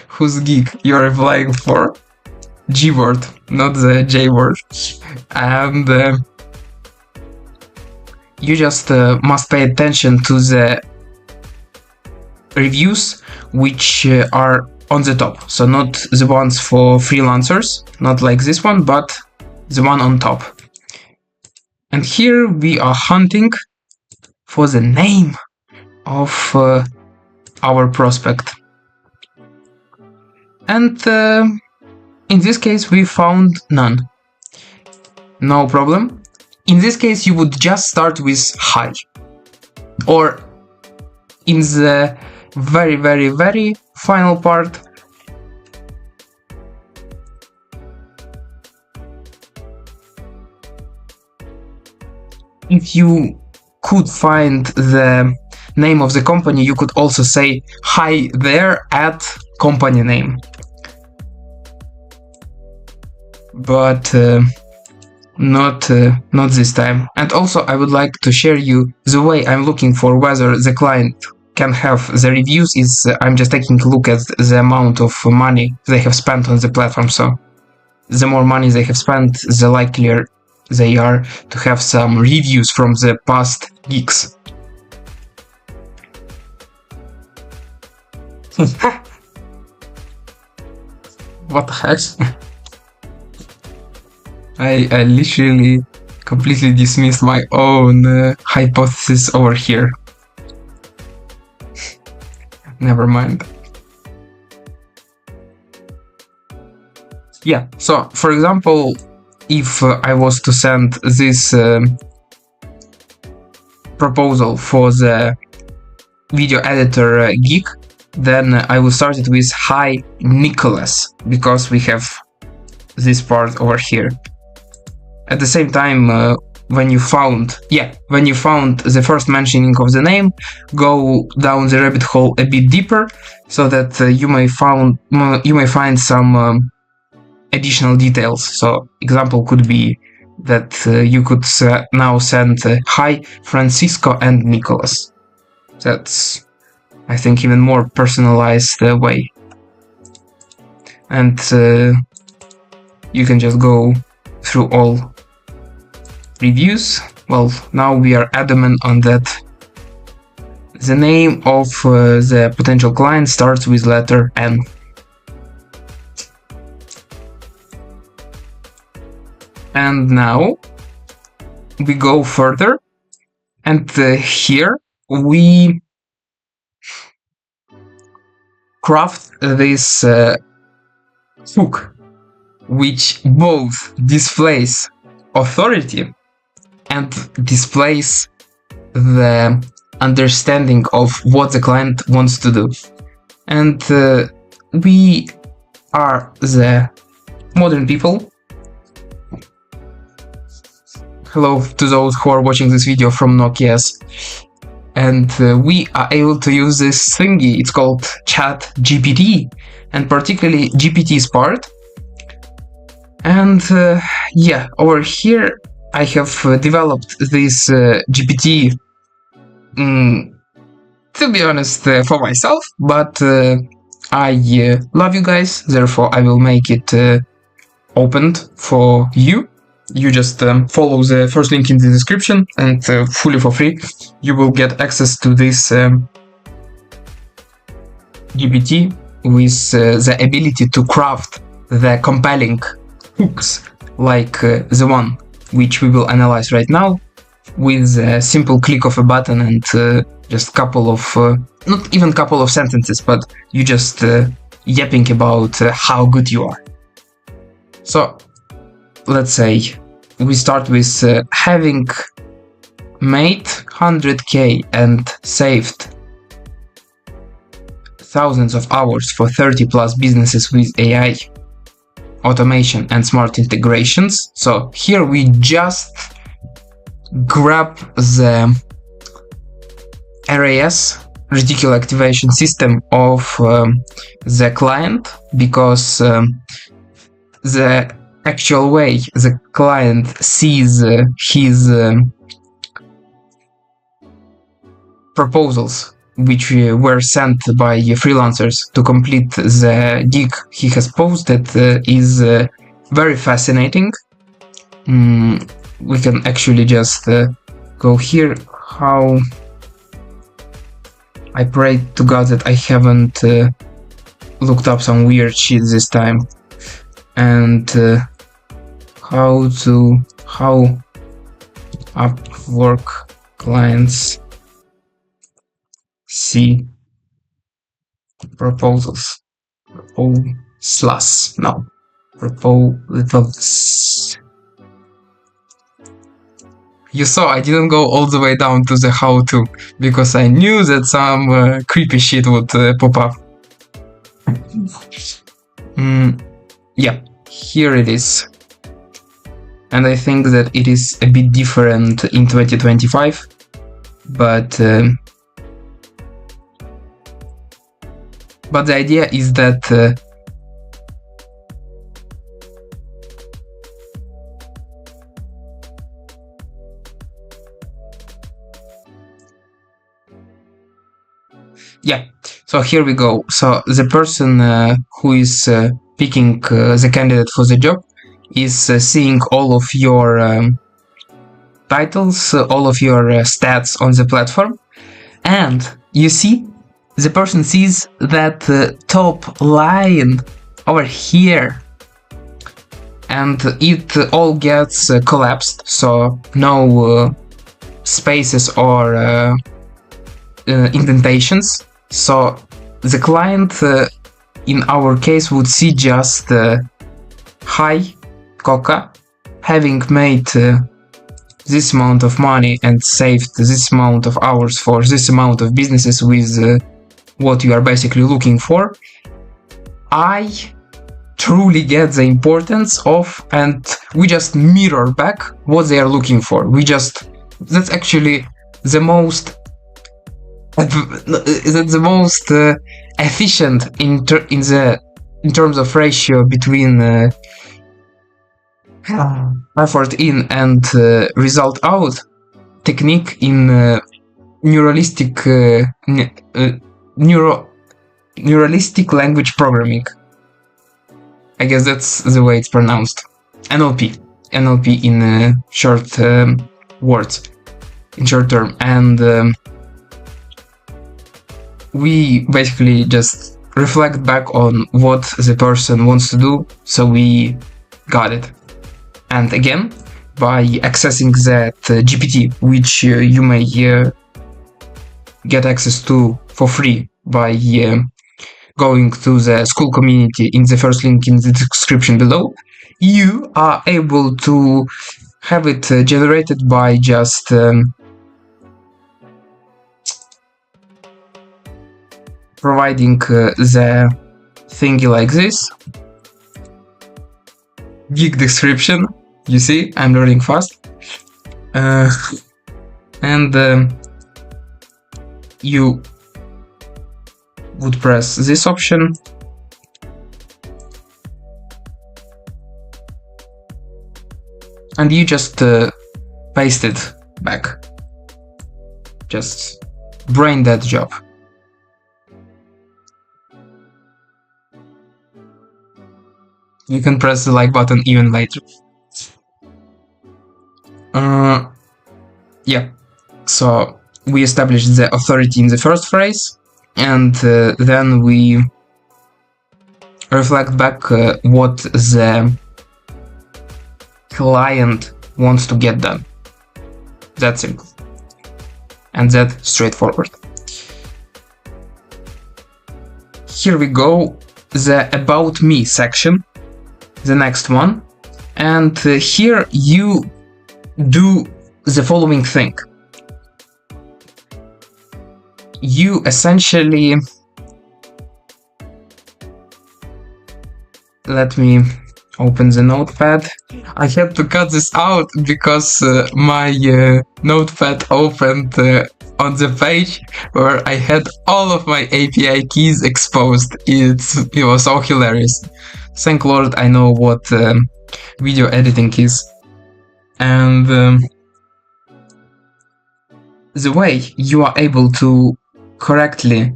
whose gig you are applying for. G word, not the J word. And you just must pay attention to the reviews which are on the top. So not the ones for freelancers, not like this one, but the one on top. And here we are hunting for the name of our prospect. And in this case we found none. No problem. In this case you would just start with hi. Or in the very final part, if you could find the name of the company, you could also say hi there at company name. But not this time. And also I would like to share you the way I'm looking for whether the client can have the reviews is I'm just taking a look at the amount of money they have spent on the platform. So the more money they have spent, the likelier they are to have some reviews from the past gigs. What the heck? I literally completely dismissed my own hypothesis over here. Never mind. Yeah, so for example, if I was to send this proposal for the video editor gig, then I will start it with hi Nicholas, because we have this part over here. At the same time, when you found the first mentioning of the name, go down the rabbit hole a bit deeper, so that you may find some additional details. So example could be that you could now send hi Francisco and Nicholas. That's, I think, even more personalized way. And you can just go through all reviews. Well, now we are adamant on that the name of the potential client starts with letter N. And now we go further, and here we craft this hook which both displays authority and displays the understanding of what the client wants to do. And we are the modern people. Hello to those who are watching this video from Nokia's. And we are able to use this thingy. It's called ChatGPT, and particularly GPT's part. And yeah, over here I have developed this GPT, to be honest, for myself, but I love you guys, therefore I will make it opened for you. You just follow the first link in the description, and fully for free you will get access to this GPT with the ability to craft the compelling hooks like the one which we will analyze right now, with a simple click of a button and just couple of not even couple of sentences, but you just yapping about how good you are. So let's say we start with having made 100k and saved thousands of hours for 30 plus businesses with AI, automation and smart integrations. So here we just grab the RAS, reticular activation system of the client, because the actual way the client sees his proposals, which were sent by freelancers to complete the gig he has posted, is very fascinating. We can actually just go here. How I pray to God that I haven't looked up some weird shit this time. And how Upwork clients see proposals. Proposals. You saw I didn't go all the way down to the how-to, because I knew that some creepy shit would pop up. Yeah, here it is. And I think that it is a bit different in 2025, but the idea is that yeah, so here we go. So the person who is picking the candidate for the job is seeing all of your titles, all of your stats on the platform, and you see the person sees that top line over here, and it all gets collapsed, so no spaces or indentations. So the client in our case would see just hi Coca, having made this amount of money and saved this amount of hours for this amount of businesses with what you are basically looking for. I truly get the importance of, and we just mirror back what they are looking for. That's actually the most efficient in terms of ratio between effort in and result out technique in neuralistic language programming. I guess that's the way it's pronounced. NLP in short words, in short term. And we basically just reflect back on what the person wants to do, so we got it. And again, by accessing that GPT, which you may get access to for free by going to the school community in the first link in the description below, you are able to have it generated by just providing the thingy like this. Gig description, you see, I'm learning fast. And you would press this option, and you just paste it back. Just brain that job. You can press the like button even later. Yeah, so we established the authority in the first phrase, and then we reflect back what the client wants to get done. That's simple. And that's straightforward. Here we go, the About Me section, the next one. And here you do the following thing. you essentially, let me open the notepad. I had to cut this out because my notepad opened on the page where I had all of my API keys exposed. It was so hilarious. Thank Lord I know what video editing is. And the way you are able to correctly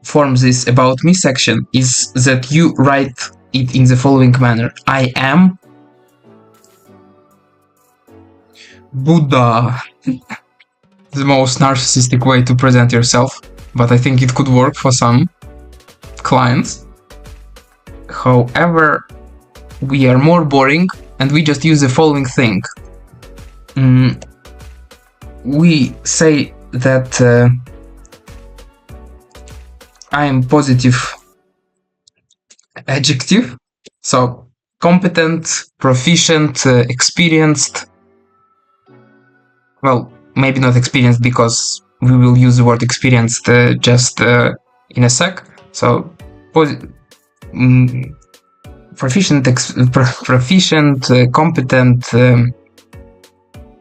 form this About Me section is that you write it in the following manner. I am Buddha. The most narcissistic way to present yourself, but I think it could work for some clients. However, we are more boring and we just use the following thing. We say that I am positive adjective, so competent, proficient, experienced. Well, maybe not experienced because we will use the word experienced just in a sec. So proficient, competent,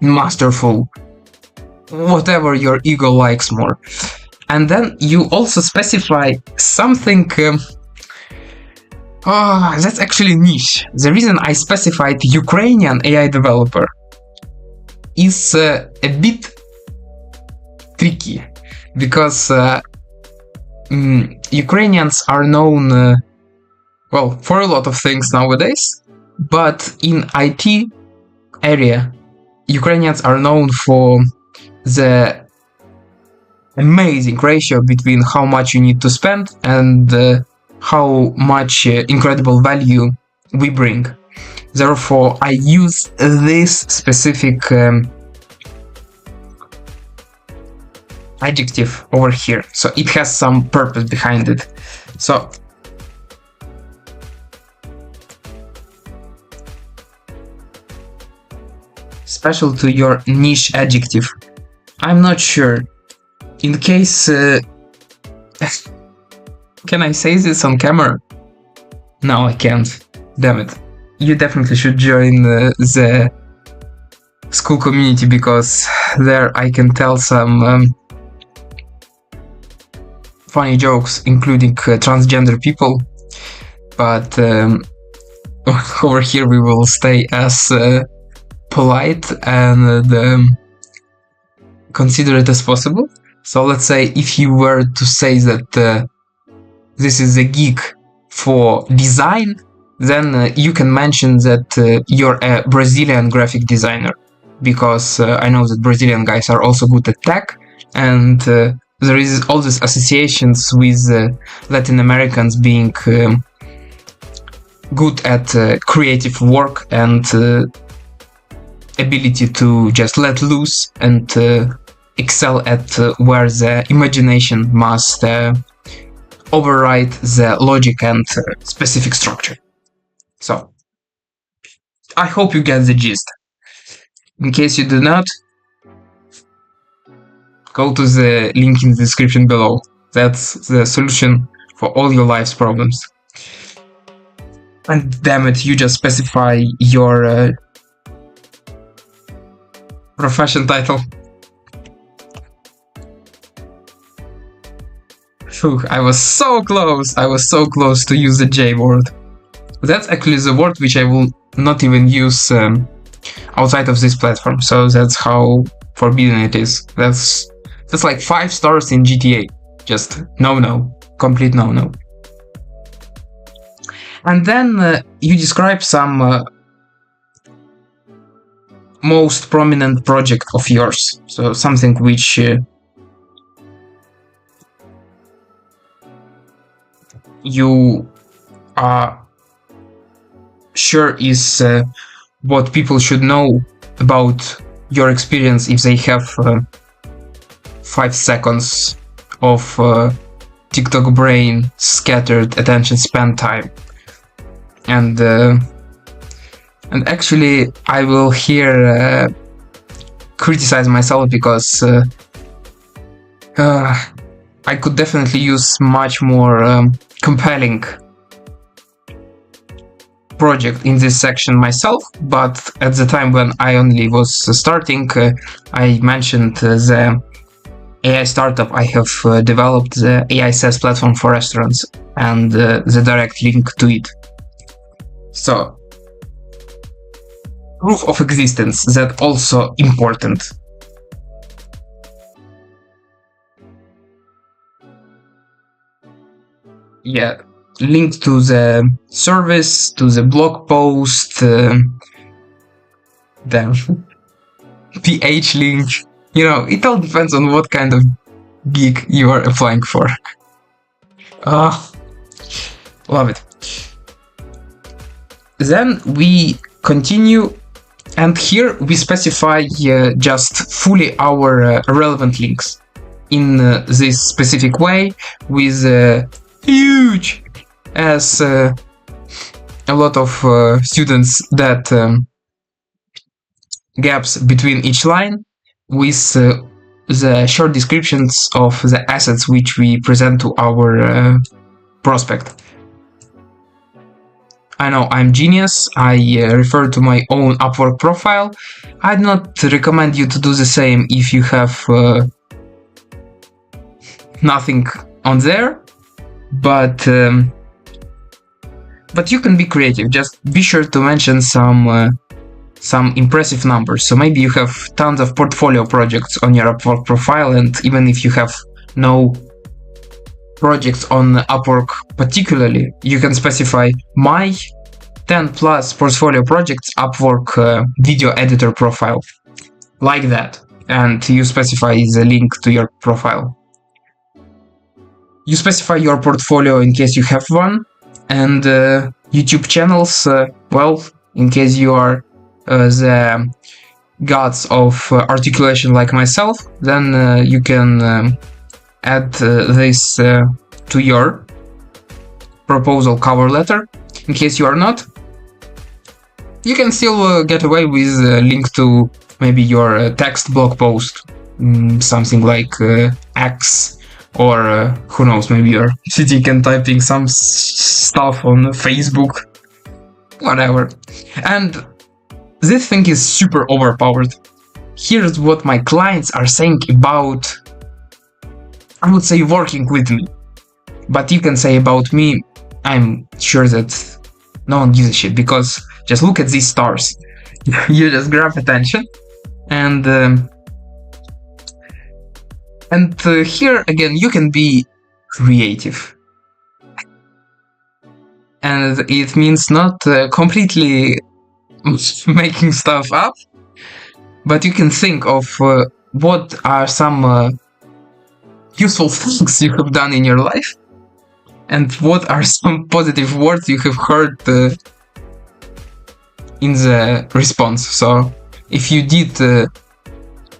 masterful, whatever your ego likes more. And then you also specify something. That's actually niche. The reason I specified Ukrainian AI developer is a bit tricky because Ukrainians are known, for a lot of things nowadays, but in IT area, Ukrainians are known for the amazing ratio between how much you need to spend and how much incredible value we bring. Therefore, I use this specific adjective over here, so it has some purpose behind it. So special to your niche adjective. I'm not sure. In case can I say this on camera? No, I can't. Damn it. You definitely should join the school community because there I can tell some funny jokes, including transgender people. But over here we will stay as polite and considerate as possible. So let's say if you were to say that this is a gig for design, then you can mention that you're a Brazilian graphic designer, because I know that Brazilian guys are also good at tech, and there is all these associations with Latin Americans being good at creative work and ability to just let loose and excel at where the imagination must override the logic and specific structure. So, I hope you get the gist. In case you do not, go to the link in the description below. That's the solution for all your life's problems. And damn it, you just specify your profession title. Phew, I was so close to use the J word. That's actually the word which I will not even use outside of this platform, so that's how forbidden it is. That's like 5 stars in GTA. Just no, complete no. And then you describe some most prominent project of yours, so something which you are sure is what people should know about your experience if they have 5 seconds of TikTok brain scattered attention span time. And actually I will here criticize myself because I could definitely use much more compelling project in this section myself, but at the time when I only was starting, I mentioned the AI startup I have developed, the AI SaaS platform for restaurants, and the direct link to it. So, proof of existence, that also important. Yeah, link to the service, to the blog post, then PH link. You know, it all depends on what kind of gig you are applying for. Love it. Then we continue, and here we specify just fully our relevant links in this specific way with huge as a lot of students that gaps between each line with the short descriptions of the assets which we present to our prospect. I know I'm genius, I refer to my own Upwork profile. I'd not recommend you to do the same if you have nothing on there, but you can be creative. Just be sure to mention some impressive numbers. So maybe you have tons of portfolio projects on your Upwork profile, and even if you have no projects on Upwork particularly, you can specify my 10 plus portfolio projects Upwork video editor profile, like that, and you specify the link to your profile. You specify your portfolio in case you have one, and YouTube channels, well, in case you are the gods of articulation like myself, then you can add this to your proposal cover letter. In case you are not, you can still get away with a link to maybe your text blog post, something like X, or who knows, maybe you're sitting and typing some stuff on Facebook, whatever. And this thing is super overpowered. Here's what my clients are saying about, I would say, working with me. But you can say about me, I'm sure that no one gives a shit, because just look at these stars. You just grab attention, and here again you can be creative, and it means not completely making stuff up, but you can think of what are some useful things you have done in your life, and what are some positive words you have heard in the response. So if you did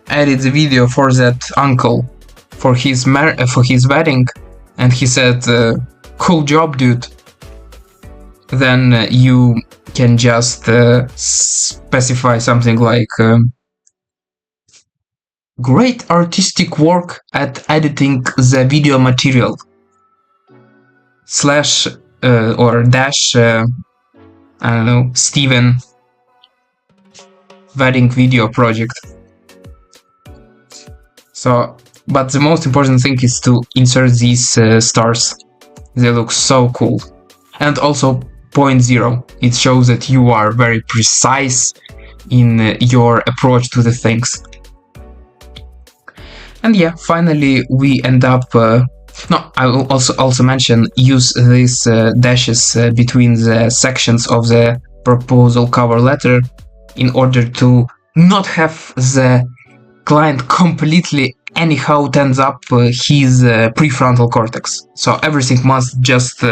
edit the video for that uncle for his wedding, and he said cool job dude, then you can just specify something like great artistic work at editing the video material slash or dash I don't know, Steven wedding video project. So, but the most important thing is to insert these stars. They look so cool. And also 0.0. It shows that you are very precise in your approach to the things. And yeah, finally we end up... no, I will also mention, use these dashes between the sections of the proposal cover letter in order to not have the client completely anyhow turns up his prefrontal cortex. So everything must just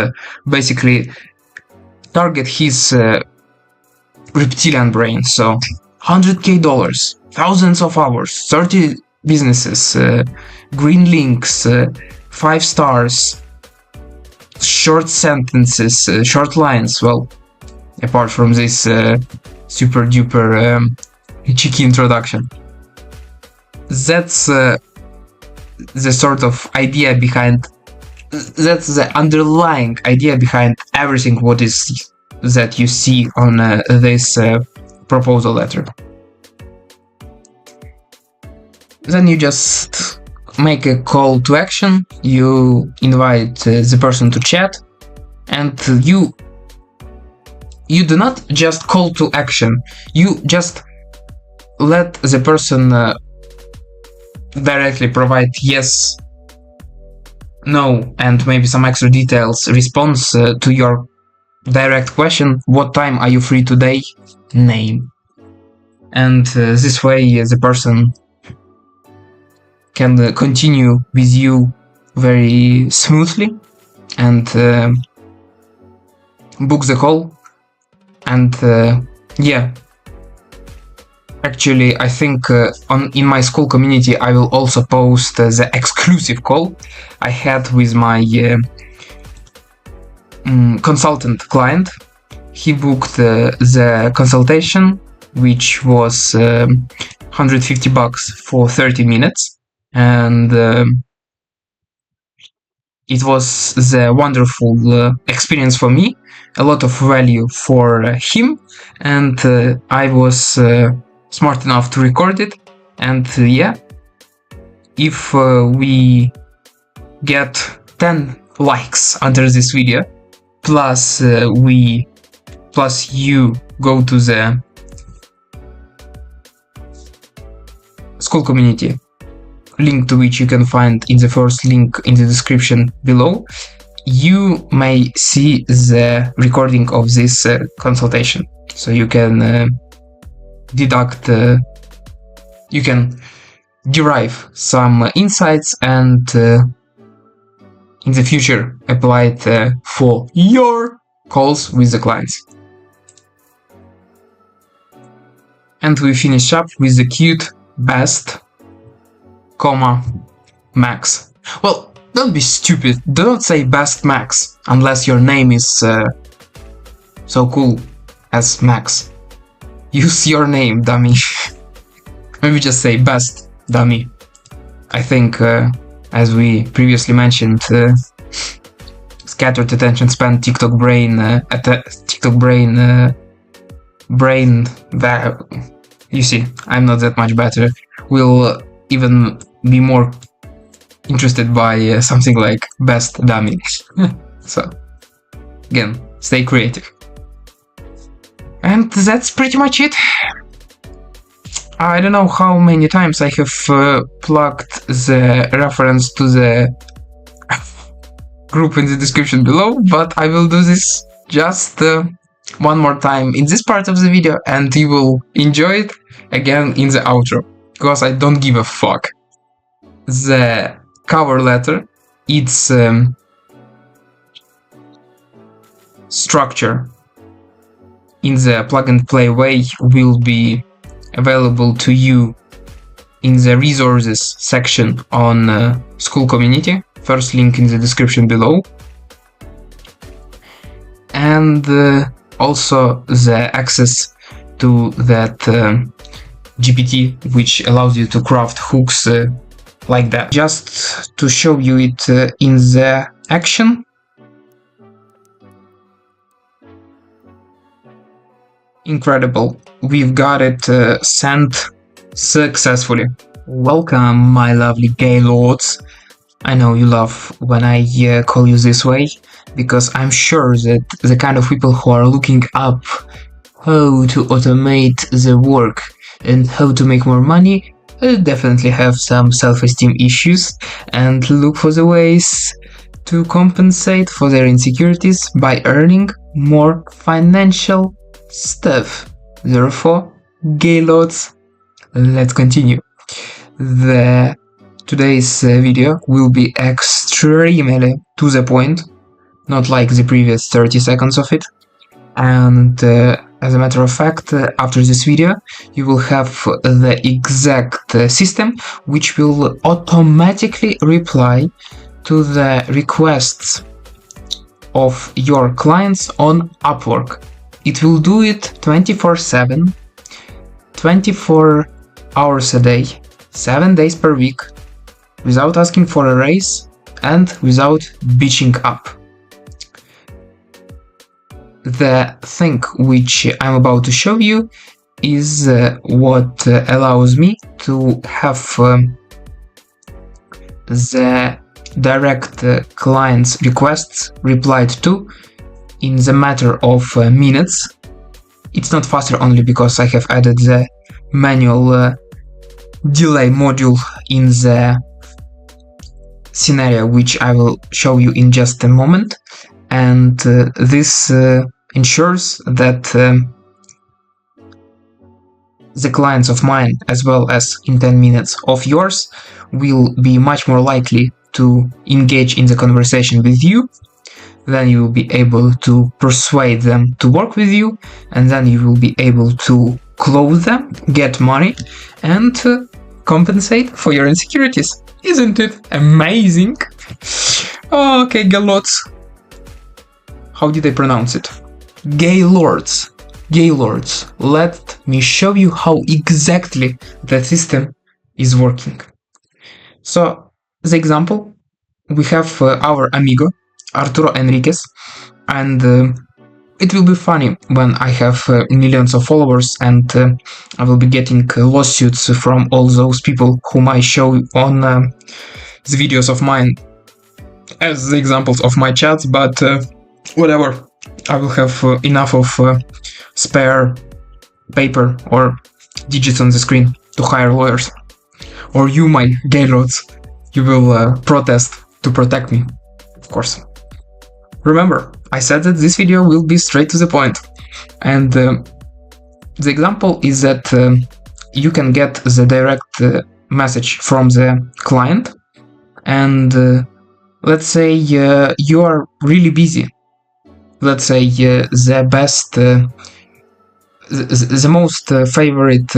basically target his reptilian brain. So $100K, thousands of hours, 30 businesses, green links, 5 stars, short sentences, short lines. Well, apart from this super duper cheeky introduction. That's the sort of idea behind, that's the underlying idea behind everything what is that you see on this proposal letter. Then you just make a call to action, you invite the person to chat, and you do not just call to action, you just let the person directly provide yes, no, and maybe some extra details response to your direct question, what time are you free today, name. And this way the person can continue with you very smoothly and book the call. And yeah, actually I think in my school community I will also post the exclusive call I had with my consultant client. He booked the consultation, which was $150 for 30 minutes, and it was the wonderful experience for me, a lot of value for him, and I was smart enough to record it. And yeah, if we get 10 likes under this video, plus you go to the school community, link to which you can find in the first link in the description below, you may see the recording of this consultation. So you can deduct, you can derive some insights and in the future apply it for your calls with the clients. And we finish up with the cute best, comma, max. Well, don't be stupid, don't say best max unless your name is so cool as Max. Use your name, dummy. Maybe just say best, dummy. I think as we previously mentioned, scattered attention span, TikTok brain, you see, I'm not that much better. Will even be more interested by something like best dummy. So, again, stay creative. And that's pretty much it. I don't know how many times I have plugged the reference to the group in the description below, but I will do this just one more time in this part of the video, and you will enjoy it again in the outro, because I don't give a fuck. The cover letter, its structure in the plug and play way will be available to you in the resources section on school community, first link in the description below, and also the access to that GPT, which allows you to craft hooks like that. Just to show you it in the action, incredible, we've got it sent successfully. Welcome, my lovely gay lords. I know you love when I call you this way, because I'm sure that the kind of people who are looking up how to automate the work and how to make more money definitely have some self-esteem issues and look for the ways to compensate for their insecurities by earning more financial stuff. Therefore, gay lords, let's continue. Today's video will be extremely to the point, not like the previous 30 seconds of it. And as a matter of fact, after this video, you will have the exact system which will automatically reply to the requests of your clients on Upwork. It will do it 24/7, 24 hours a day, 7 days per week, without asking for a raise, and without bitching up. The thing which I'm about to show you is what allows me to have the direct client's requests replied to in the matter of minutes. It's not faster only because I have added the manual delay module in the scenario, which I will show you in just a moment, and this ensures that the clients of mine, as well as in 10 minutes of yours, will be much more likely to engage in the conversation with you. Then you will be able to persuade them to work with you, and then you will be able to close them, get money, and compensate for your insecurities. Isn't it amazing? Okay, galots. How did I pronounce it? Gaylords. Gaylords. Let me show you how exactly the system is working. So, the example, we have our amigo, Arturo Enriquez, and it will be funny when I have millions of followers and I will be getting lawsuits from all those people whom I show on the videos of mine as the examples of my chats, but whatever, I will have enough of spare paper or digits on the screen to hire lawyers. Or you, my gaylords, you will protest to protect me, of course. Remember, I said that this video will be straight to the point, and the example is that you can get the direct message from the client, and let's say you are really busy. Let's say the best, the most favorite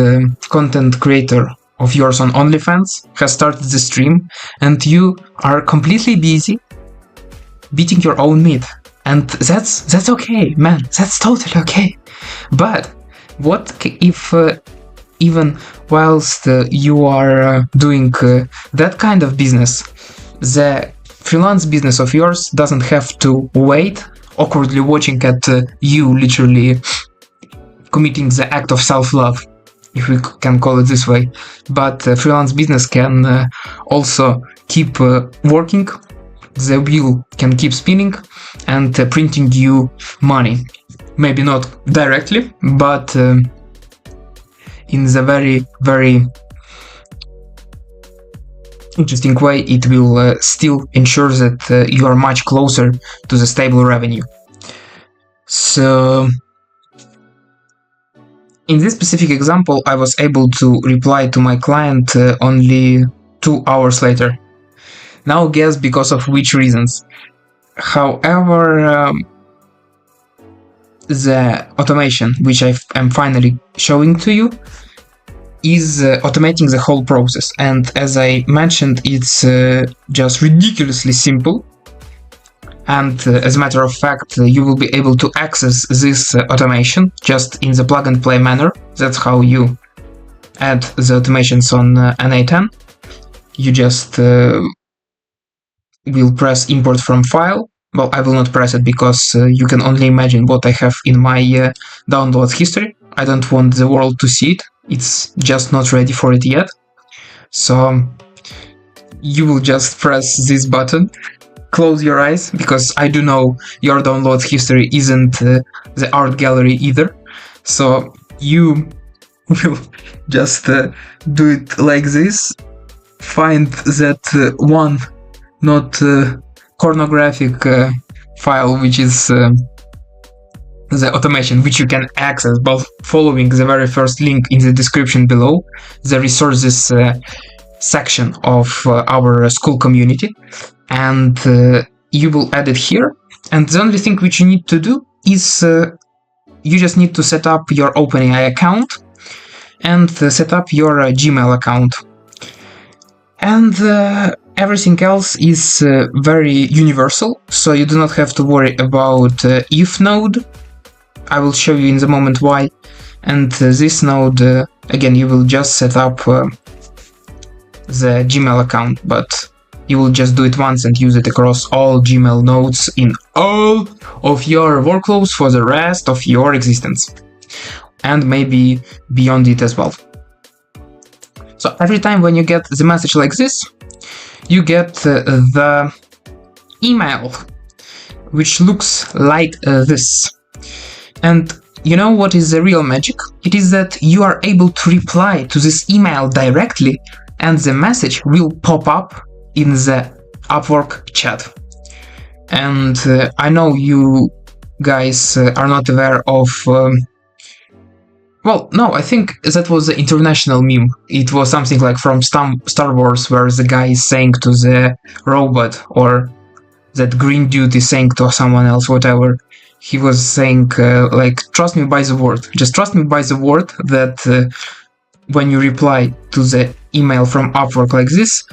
content creator of yours on OnlyFans has started the stream, and you are completely busy beating your own meat, and that's okay, man. That's totally okay. But what if even whilst you are doing that kind of business, the freelance business of yours doesn't have to wait, awkwardly watching at you literally committing the act of self-love, if we can call it this way. But freelance business can also keep working. The wheel can keep spinning and printing you money. Maybe not directly, but in the very, very interesting way, it will still ensure that you are much closer to the stable revenue. So, in this specific example, I was able to reply to my client only 2 hours later. Now guess because of which reasons. However, the automation, which I am finally showing to you, is automating the whole process. And as I mentioned, it's just ridiculously simple. And as a matter of fact, you will be able to access this automation just in the plug and play manner. That's how you add the automations on NA10. You just will press import from file. Well, I will not press it because you can only imagine what I have in my downloads history. I don't want the world to see it. It's just not ready for it yet. So you will just press this button, close your eyes, because I do know your downloads history isn't the art gallery either. So you will just do it like this. Find that one not pornographic file, which is the automation, which you can access by following the very first link in the description below, the resources section of our school community, and you will add it here. And the only thing which you need to do is you just need to set up your OpenAI account and set up your Gmail account. And everything else is very universal, so you do not have to worry about if node. I will show you in the moment why. And this node, again, you will just set up the Gmail account, but you will just do it once and use it across all Gmail nodes in all of your workflows for the rest of your existence, and maybe beyond it as well. So every time when you get the message like this, you get the email, which looks like this. And you know what is the real magic? It is that you are able to reply to this email directly, and the message will pop up in the Upwork chat. And I know you guys are not aware of well, no, I think that was the international meme. It was something like from Star Wars, where the guy is saying to the robot, or that green dude is saying to someone else, whatever. He was saying, like, trust me by the word. Just trust me by the word that when you reply to the email from Upwork like this,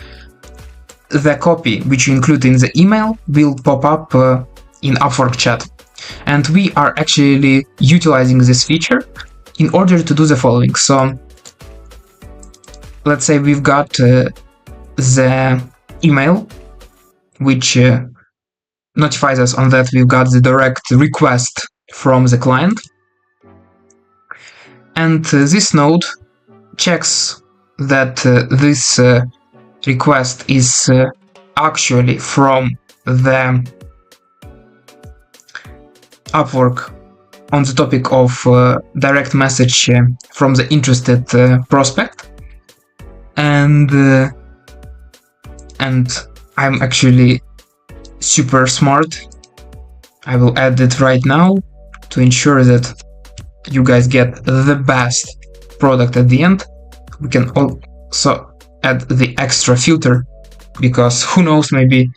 the copy which you include in the email will pop up in Upwork chat. And we are actually utilizing this feature in order to do the following. So let's say we've got the email which notifies us on that we've got the direct request from the client, and this node checks that this request is actually from the Upwork on the topic of direct message from the interested prospect, and I'm actually super smart. I will add it right now to ensure that you guys get the best product at the end. We can also add the extra filter, because who knows, maybe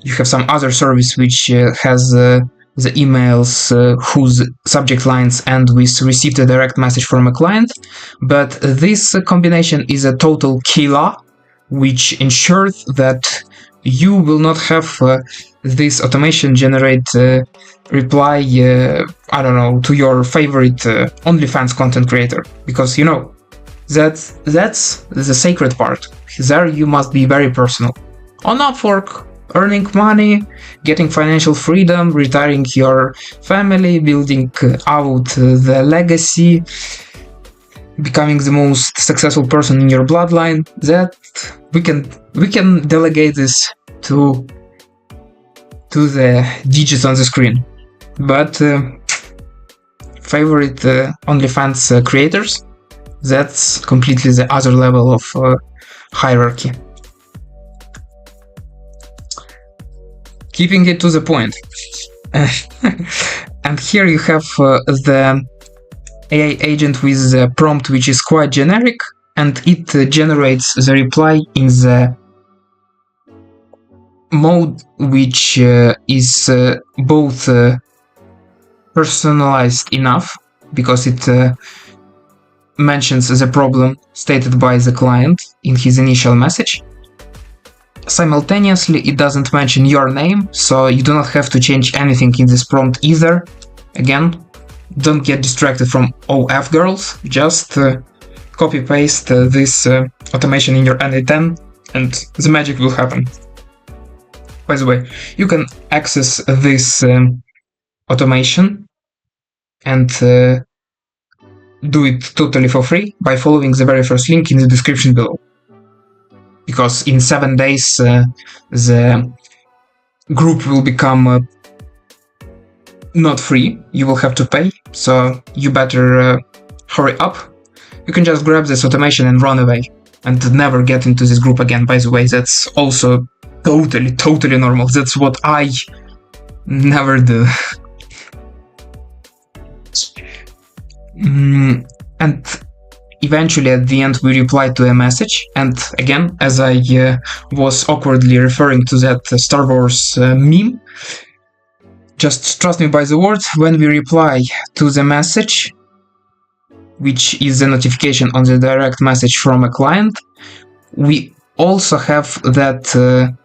you have some other service which has the emails whose subject lines end with received a direct message from a client, but this combination is a total killer, which ensures that you will not have this automation generate reply, I don't know, to your favorite OnlyFans content creator, because you know, that's the sacred part. There you must be very personal. On Upwork, earning money, getting financial freedom, retiring your family, building out the legacy, becoming the most successful person in your bloodline, that we can delegate this to the digits on the screen. But favorite OnlyFans creators, that's completely the other level of hierarchy. Keeping it to the point. And here you have the AI agent with the prompt which is quite generic, and it generates the reply in the mode which is both personalized enough, because it mentions the problem stated by the client in his initial message. Simultaneously, it doesn't mention your name, so you do not have to change anything in this prompt either. Again, don't get distracted from OF girls, just copy paste this automation in your NA10 and the magic will happen. By the way, you can access this automation and do it totally for free by following the very first link in the description below. Because in 7 days the group will become not free, you will have to pay, so you better hurry up. You can just grab this automation and run away and never get into this group again. By the way, that's also totally normal. That's what I never do. And eventually at the end we reply to a message, and again, as I was awkwardly referring to that Star Wars meme, just trust me by the words, when we reply to the message, which is the notification on the direct message from a client, we also have that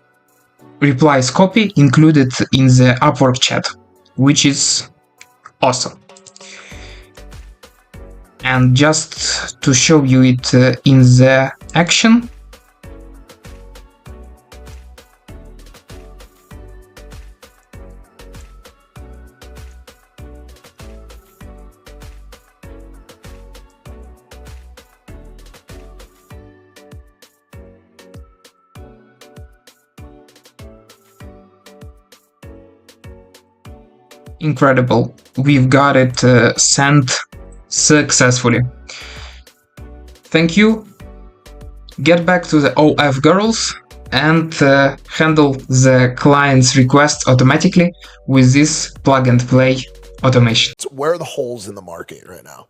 replies copy included in the Upwork chat, which is awesome. And just to show you it in the action, Incredible. We've got it sent successfully. Thank you. Get back to the OF girls and handle the client's requests automatically with this plug and play automation. So where are the holes in the market right now?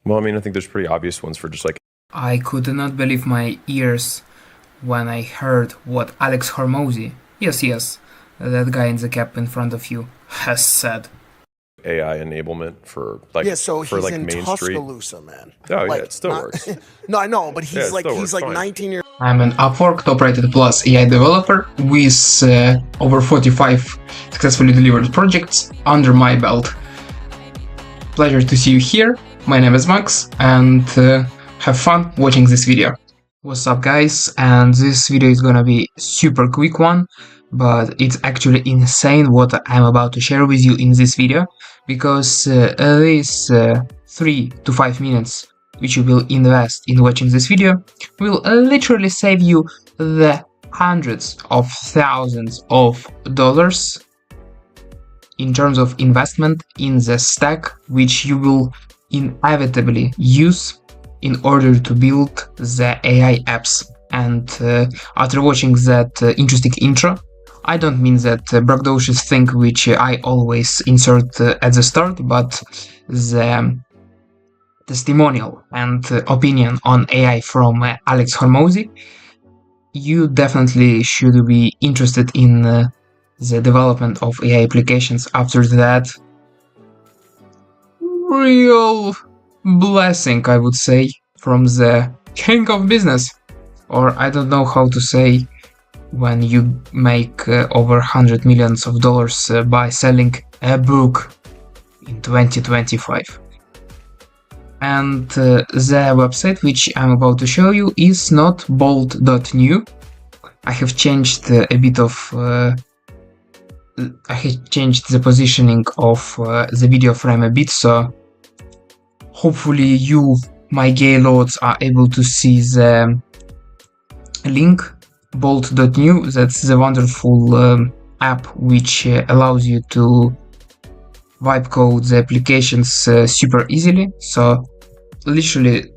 Well, I mean, I think there's pretty obvious ones for just like... I could not believe my ears when I heard what Alex Hormozy, yes, that guy in the cap in front of you, has said. AI enablement for like so for he's like in Main Street. Tuscaloosa, man. Oh like, yeah, it still works. No, I know, but he's works 19 years. I'm an Upwork top-rated plus AI developer with over 45 successfully delivered projects under my belt. Pleasure to see you here. My name is Max, and have fun watching this video. What's up, guys? And this video is gonna be super quick one, but it's actually insane what I'm about to share with you in this video, because these 3 to 5 minutes which you will invest in watching this video will literally save you the hundreds of thousands of dollars in terms of investment in the stack which you will inevitably use in order to build the AI apps. And after watching that interesting intro, I don't mean that braggadocious thing which I always insert at the start, but the testimonial and opinion on AI from Alex Hormozy. You definitely should be interested in the development of AI applications after that. Real blessing, I would say, from the king of business, or I don't know how to say, when you make over $100 million by selling a book in 2025. And the website which I'm about to show you is not bold.new. I have changed a bit of I have changed the positioning of the video frame a bit, so hopefully you, my gay lords, are able to see the link. Bolt.new, that's the wonderful app which allows you to vibe code the applications super easily. So literally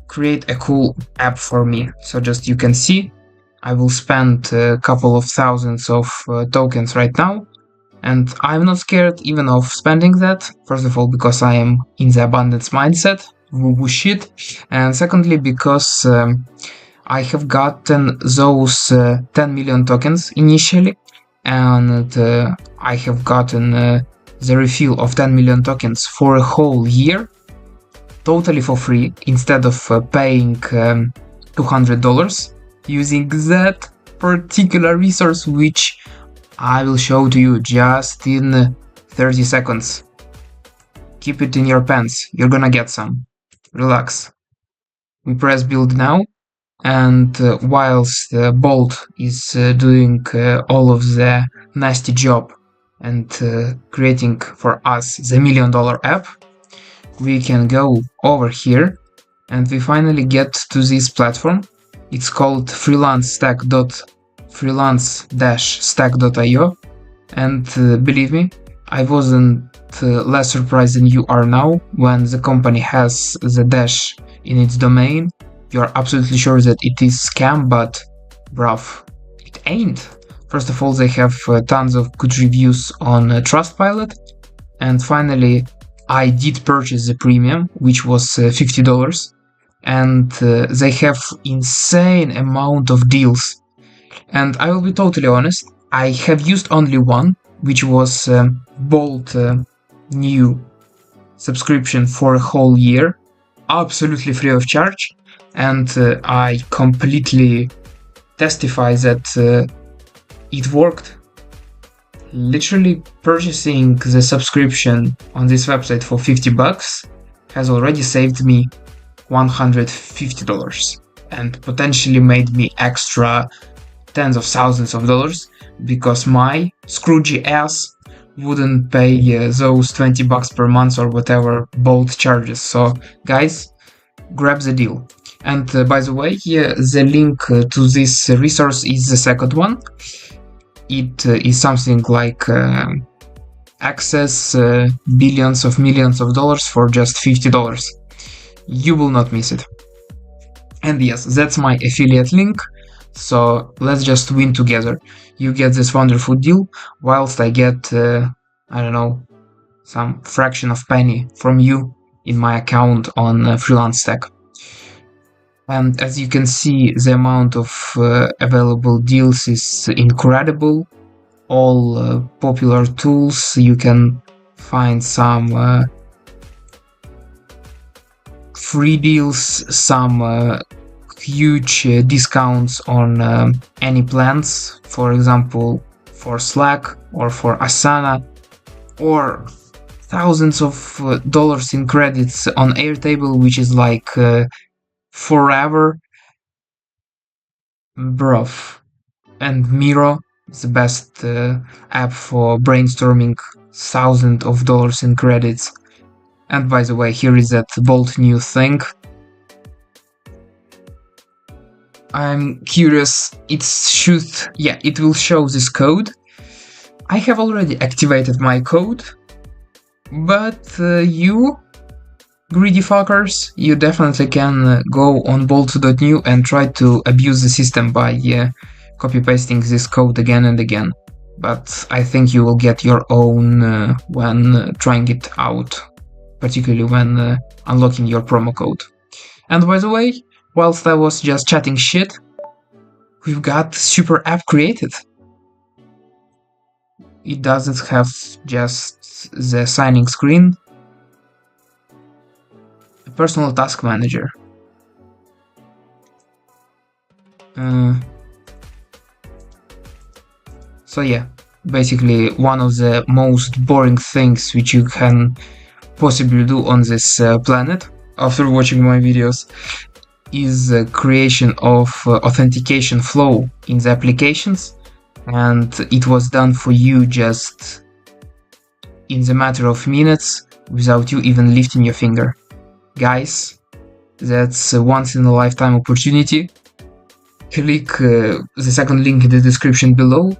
create a cool app for me. So just you can see I will spend a couple of thousands of tokens right now, and I'm not scared even of spending that. First of all, because I am in the abundance mindset, woo shit, and secondly because I have gotten those 10 million tokens initially, and I have gotten the refill of 10 million tokens for a whole year, totally for free, instead of paying $200, using that particular resource which I will show to you just in 30 seconds. Keep it in your pants, you're gonna get some. Relax. We press build now. And whilst Bolt is doing all of the nasty job and creating for us the $1 million app, we can go over here and we finally get to this platform. It's called freelance-stack.io, and believe me, I wasn't less surprised than you are now when the company has the dash in its domain. You're absolutely sure that it is scam, but bruv, it ain't. First of all, they have tons of good reviews on Trustpilot, and finally I did purchase the premium, which was $50, and they have insane amount of deals. And I will be totally honest, I have used only one, which was Bolt new subscription for a whole year, absolutely free of charge. And I completely testify that it worked. Literally purchasing the subscription on this website for $50 has already saved me $150 and potentially made me extra tens of thousands of dollars, because my Scroogey ass wouldn't pay those $20 per month or whatever Bolt charges. So guys, grab the deal. And by the way, the link to this resource is the second one. it is something like access billions of millions of dollars for just $50. You will not miss it. And yes, that's my affiliate link. So let's just win together. You get this wonderful deal, whilst I get, I don't know, some fraction of penny from you in my account on Freelance Tech. And as you can see, the amount of available deals is incredible. All popular tools, you can find some free deals, some huge discounts on any plans, for example for Slack or for Asana, or thousands of dollars in credits on Airtable, which is like forever. Bruv. And Miro is the best app for brainstorming thousands of dollars in credits. And by the way, here is that bold new thing. I'm curious, it will show this code. I have already activated my code, but you greedy fuckers, you definitely can go on bolt.new and try to abuse the system by copy-pasting this code again and again. But I think you will get your own when trying it out, particularly when unlocking your promo code. And by the way, whilst I was just chatting shit, we've got super app created. It doesn't have just the signing screen. A personal task manager. So yeah, basically one of the most boring things which you can possibly do on this planet after watching my videos is the creation of authentication flow in the applications, and it was done for you just in the matter of minutes without you even lifting your finger. Guys, that's a once in a lifetime opportunity. Click the second link in the description below.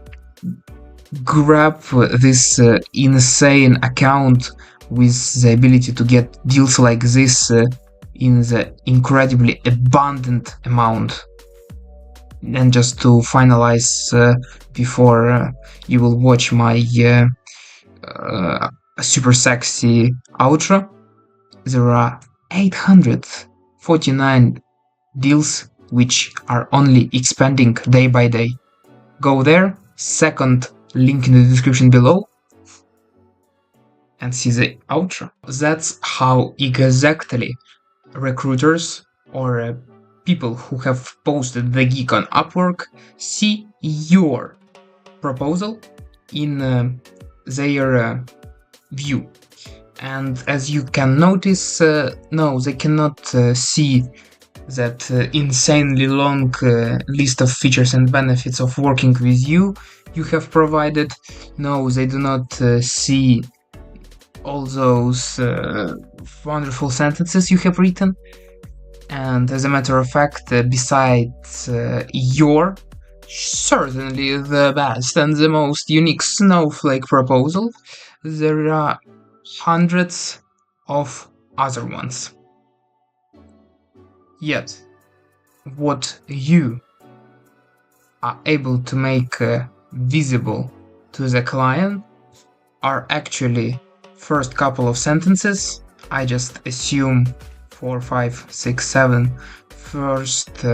Grab this insane account with the ability to get deals like this in the incredibly abundant amount. And just to finalize before you will watch my super sexy outro, there are 849 deals which are only expanding day by day. Go there, second link in the description below, and see the outro. That's how exactly recruiters or people who have posted the gig on Upwork see your proposal in their view. And as you can notice, no, they cannot see that insanely long list of features and benefits of working with you have provided. No, they do not see all those wonderful sentences you have written. And as a matter of fact, besides your certainly the best and the most unique snowflake proposal, there are hundreds of other ones. Yet, what you are able to make visible to the client are actually first couple of sentences. I just assume 4, 5, 6, 7 first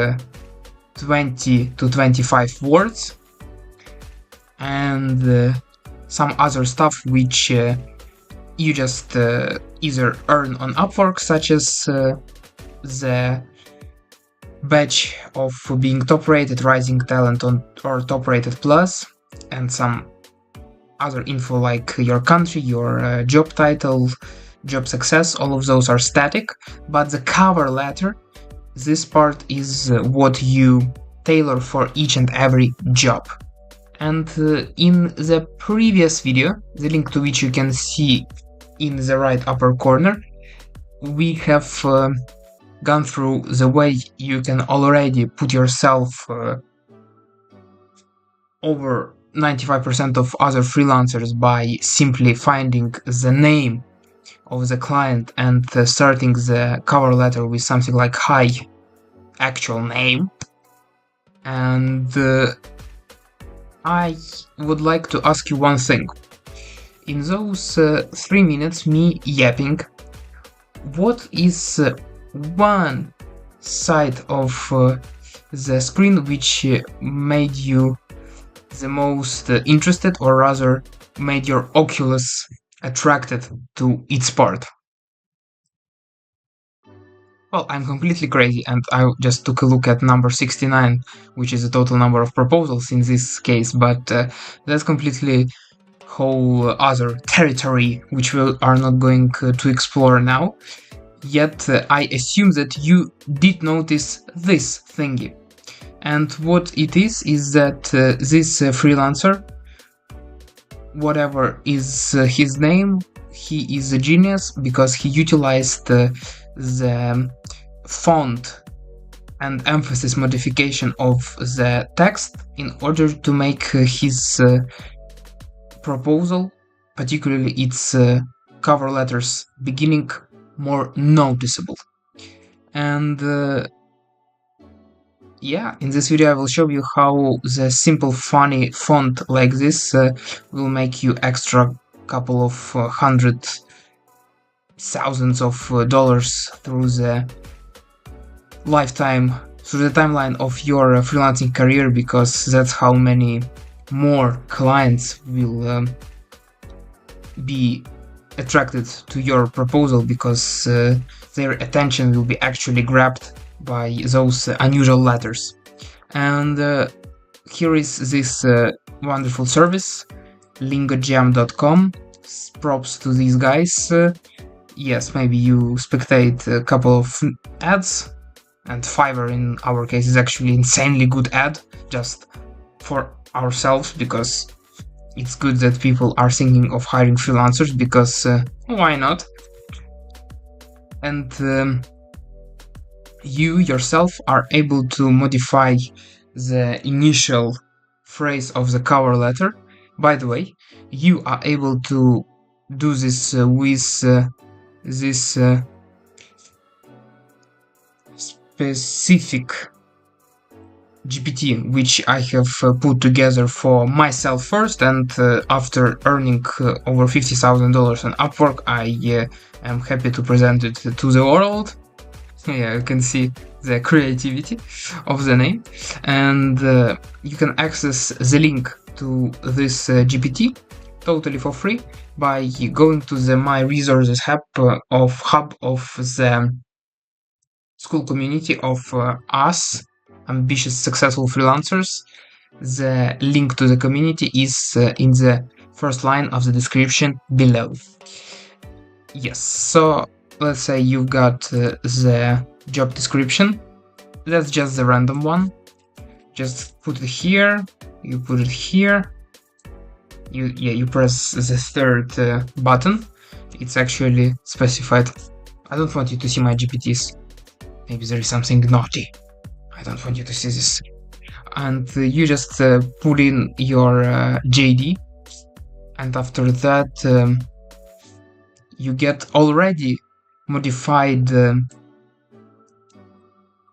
20 to 25 words, and some other stuff which you just either earn on Upwork, such as the badge of being top rated, rising talent or top rated plus, and some other info like your country, your job title, job success. All of those are static, but the cover letter, this part is what you tailor for each and every job. And in the previous video, the link to which you can see in the right upper corner, we have gone through the way you can already put yourself over 95% of other freelancers by simply finding the name of the client and starting the cover letter with something like "Hi, actual name." And I would like to ask you one thing. In those 3 minutes me yapping, what is one side of the screen which made you the most interested, or rather made your Oculus attracted to its part? Well, I'm completely crazy, and I just took a look at number 69, which is the total number of proposals in this case, but that's completely whole other territory which we are not going to explore now. Yet I assume that you did notice this thingy. And what it is that this freelancer, whatever is his name, he is a genius because he utilized the font and emphasis modification of the text in order to make his proposal, particularly its cover letters beginning, more noticeable. And yeah, in this video I will show you how the simple funny font like this will make you extra couple of hundred thousands of dollars through the timeline of your freelancing career, because that's how many more clients will be attracted to your proposal, because their attention will be actually grabbed by those unusual letters. And here is this wonderful service, lingojam.com. Props to these guys. Yes, maybe you spectate a couple of ads, and Fiverr in our case is actually insanely good ad, just for ourselves, because it's good that people are thinking of hiring freelancers, because why not? And you yourself are able to modify the initial phrase of the cover letter. By the way, you are able to do this with this specific GPT, which I have put together for myself first, and after earning over $50,000 on Upwork, I am happy to present it to the world. Yeah, you can see the creativity of the name, and you can access the link to this GPT totally for free by going to the My Resources hub of the school community of us ambitious, successful freelancers. The link to the community is in the first line of the description below. Yes, so let's say you've got the job description. That's just the random one. Just put it here, you put it here. You press the third button. It's actually specified. I don't want you to see my GPTs. Maybe there is something naughty. I don't want you to see this. And you just put in your JD, and after that you get already modified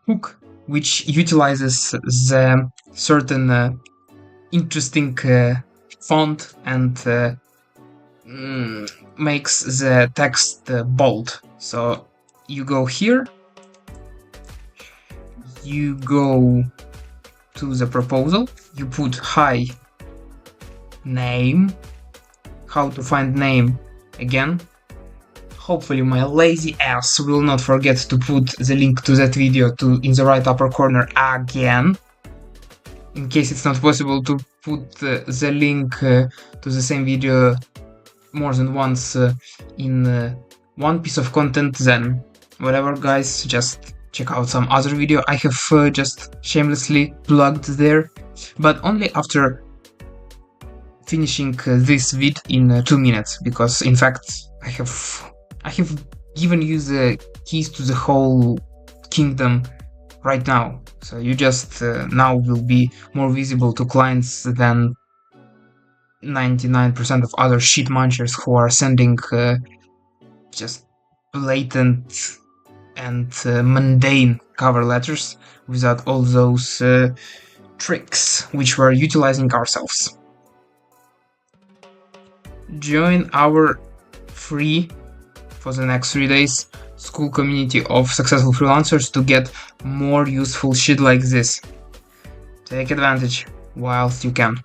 hook, which utilizes the certain interesting font and makes the text bold. So you go here, you go to the proposal, you put hi name, how to find name again. Hopefully my lazy ass will not forget to put the link to that video in the right upper corner again, in case it's not possible to put the link to the same video more than once in one piece of content. Then whatever, guys, just check out some other video I have just shamelessly plugged there, but only after finishing this vid in 2 minutes, because in fact I have given you the keys to the whole kingdom right now, so you just now will be more visible to clients than 99% of other shit munchers who are sending just blatant and mundane cover letters without all those tricks which we're utilizing ourselves. Join our free, for the next 3 days, school community of successful freelancers to get more useful shit like this. Take advantage whilst you can.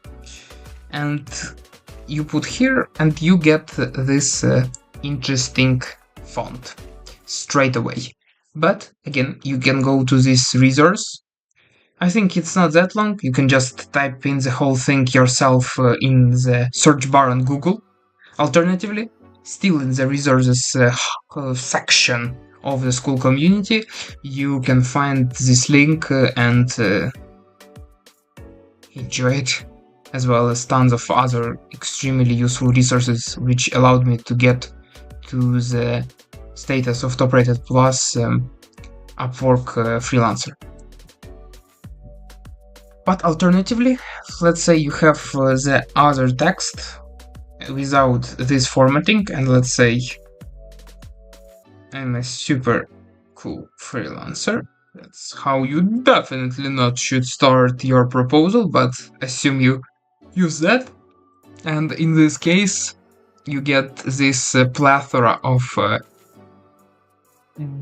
And you put here and you get this interesting font straight away. But again, you can go to this resource. I think it's not that long. You can just type in the whole thing yourself in the search bar on Google. Alternatively, still in the resources section of the school community, you can find this link and enjoy it, as well as tons of other extremely useful resources which allowed me to get to the status of top rated plus Upwork freelancer. But alternatively, let's say you have the other text without this formatting, and let's say I'm a super cool freelancer. That's how you definitely not should start your proposal, but assume you use that. And in this case, you get this plethora of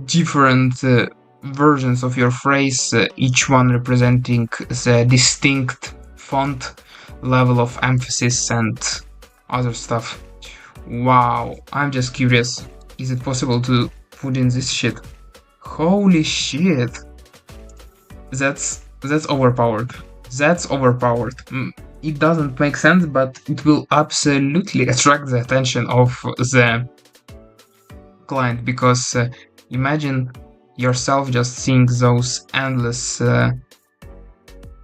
different versions of your phrase, each one representing the distinct font, level of emphasis, and other stuff. Wow, I'm just curious. Is it possible to put in this shit? Holy shit. That's overpowered. That's overpowered. It doesn't make sense, but it will absolutely attract the attention of the client, because imagine yourself just seeing those endless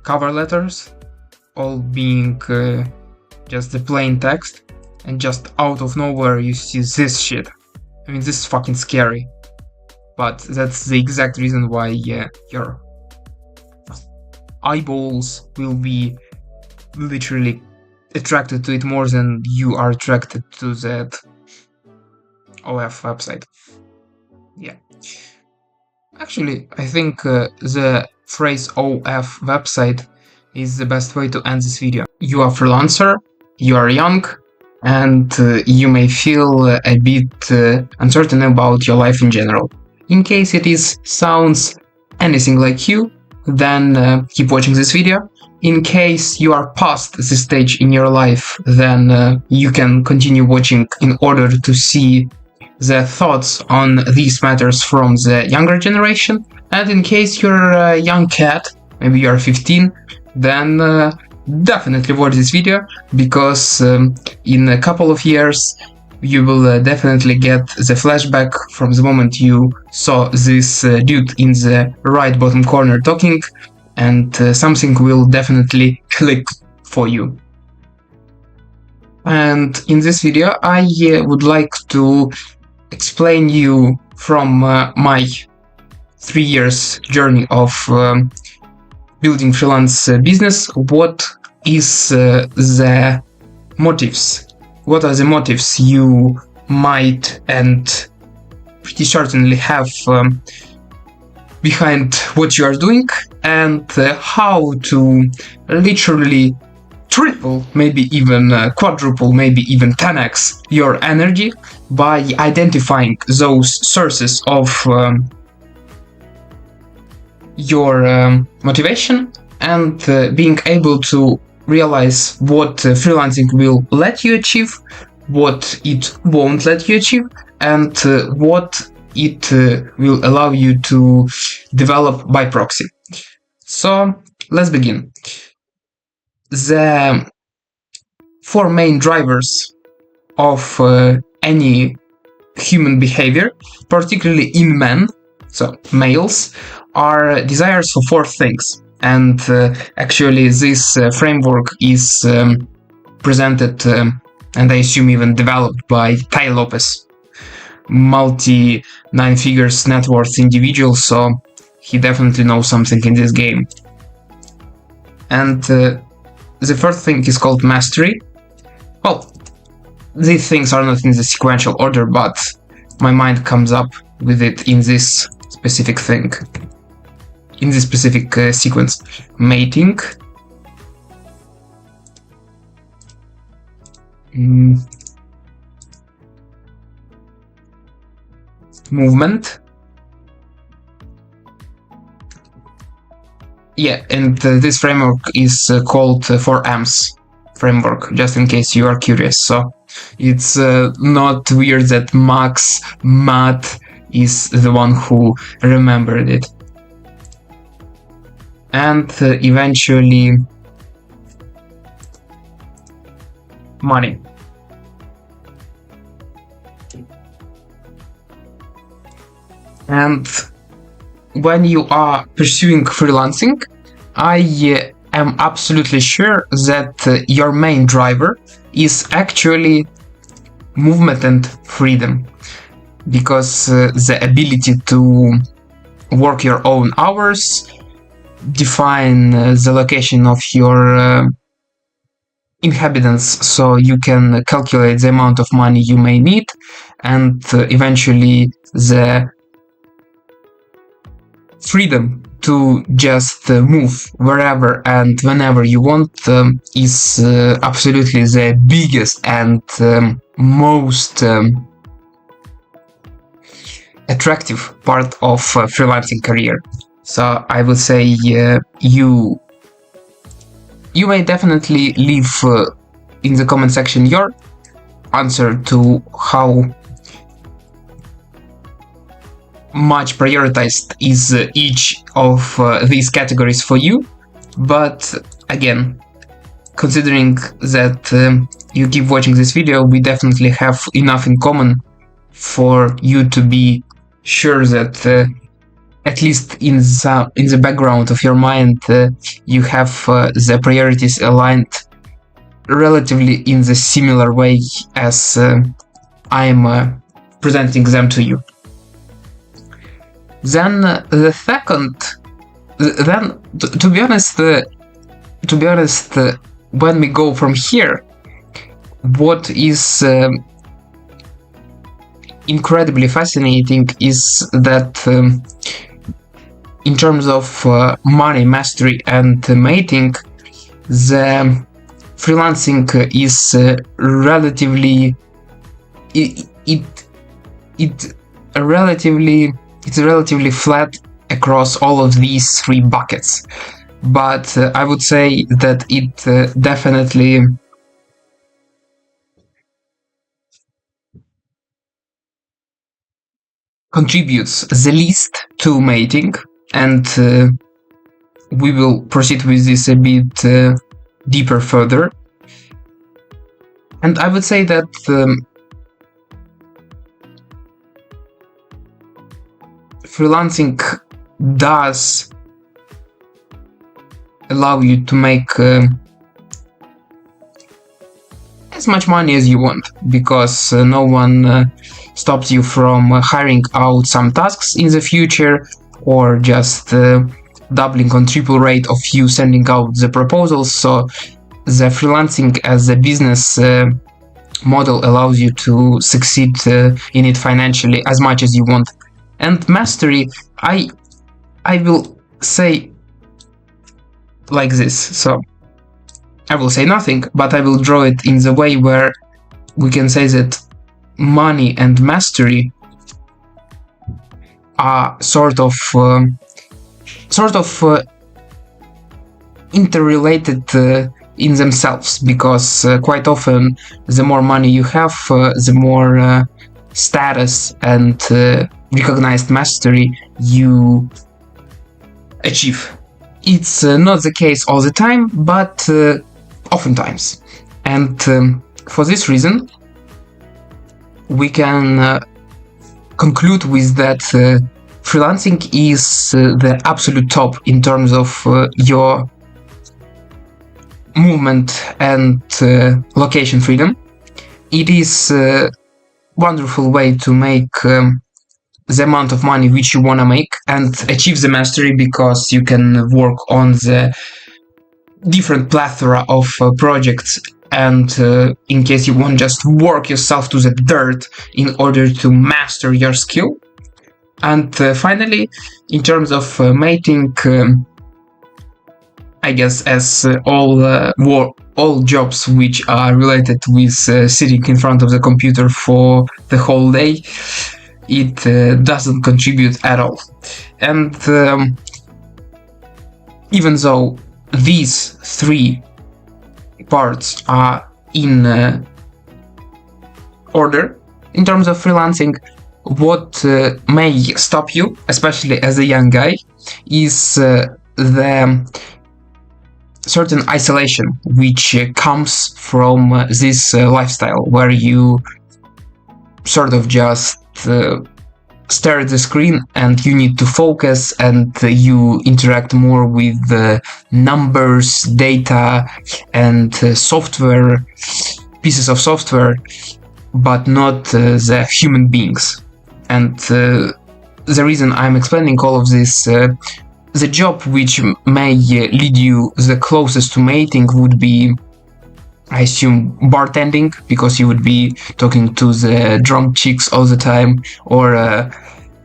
cover letters all being just the plain text, and just out of nowhere you see this shit. I mean, this is fucking scary, but that's the exact reason why your eyeballs will be literally attracted to it more than you are attracted to that OF website. Yeah. Actually, I think the phrase OF website is the best way to end this video. You are a freelancer, you are young, and you may feel a bit uncertain about your life in general. In case it sounds anything like you, then keep watching this video. In case you are past this stage in your life, then you can continue watching in order to see the thoughts on these matters from the younger generation. And in case you're a young cat, maybe you're 15, then definitely watch this video, because in a couple of years you will definitely get the flashback from the moment you saw this dude in the right bottom corner talking, and something will definitely click for you. And in this video I would like to explain you from my 3 years journey of building freelance business, what is the motives. What are the motives you might and pretty certainly have behind what you are doing, and how to literally triple, maybe even quadruple, maybe even 10x your energy by identifying those sources of your motivation, and being able to realize what freelancing will let you achieve, what it won't let you achieve, and what it will allow you to develop by proxy. So let's begin. The 4 main drivers of any human behavior, particularly in men, so males, are desires for 4 things. And actually this framework is presented and I assume even developed by Tai Lopez, multi 9 figures net worth individual, so he definitely knows something in this game. And the first thing is called mastery. well, these things are not in the sequential order, but my mind comes up with it in this specific thing, in this specific sequence. Mating, movement, yeah, and this framework is called 4Ms framework, just in case you are curious. So it's not weird that Matt is the one who remembered it. And eventually money. And when you are pursuing freelancing, I am absolutely sure that your main driver is actually movement and freedom, because the ability to work your own hours, define the location of your inhabitants so you can calculate the amount of money you may need, and eventually the freedom to just move wherever and whenever you want is absolutely the biggest and most attractive part of freelancing career. So I would say you may definitely leave in the comment section your answer to how much prioritized is each of these categories for you. But again, considering that you keep watching this video, we definitely have enough in common for you to be sure that at least in the background of your mind you have the priorities aligned relatively in the similar way as I'm presenting them to you. Then the second, to be honest, when we go from here, what is incredibly fascinating is that in terms of money, mastery, and mating, the freelancing is relatively it's relatively flat across all of these three buckets, but I would say that it definitely contributes the least to mating, and we will proceed with this a bit deeper further. And I would say that freelancing does allow you to make as much money as you want, because no one stops you from hiring out some tasks in the future, or just doubling on triple rate of you sending out the proposals. So the freelancing as a business model allows you to succeed in it financially as much as you want. And mastery, I will say like this. So I will say nothing, but I will draw it in the way where we can say that money and mastery are sort of interrelated in themselves, because quite often the more money you have, the more status and recognized mastery you achieve. It's not the case all the time, but oftentimes. And for this reason, we can conclude with that freelancing is the absolute top in terms of your movement and location freedom. It is a wonderful way to make the amount of money which you want to make and achieve the mastery, because you can work on the different plethora of projects and in case you want just work yourself to the dirt in order to master your skill. And finally, in terms of mating, I guess as all jobs which are related with sitting in front of the computer for the whole day, it doesn't contribute at all. And even though these three parts are in order in terms of freelancing, what may stop you, especially as a young guy, is the certain isolation which comes from this lifestyle, where you sort of just stare at the screen and you need to focus, and you interact more with numbers, data, and software, pieces of software, but not the human beings. And the reason I'm explaining all of this, the job which may lead you the closest to mating would be, I assume, bartending, because you would be talking to the drunk chicks all the time, or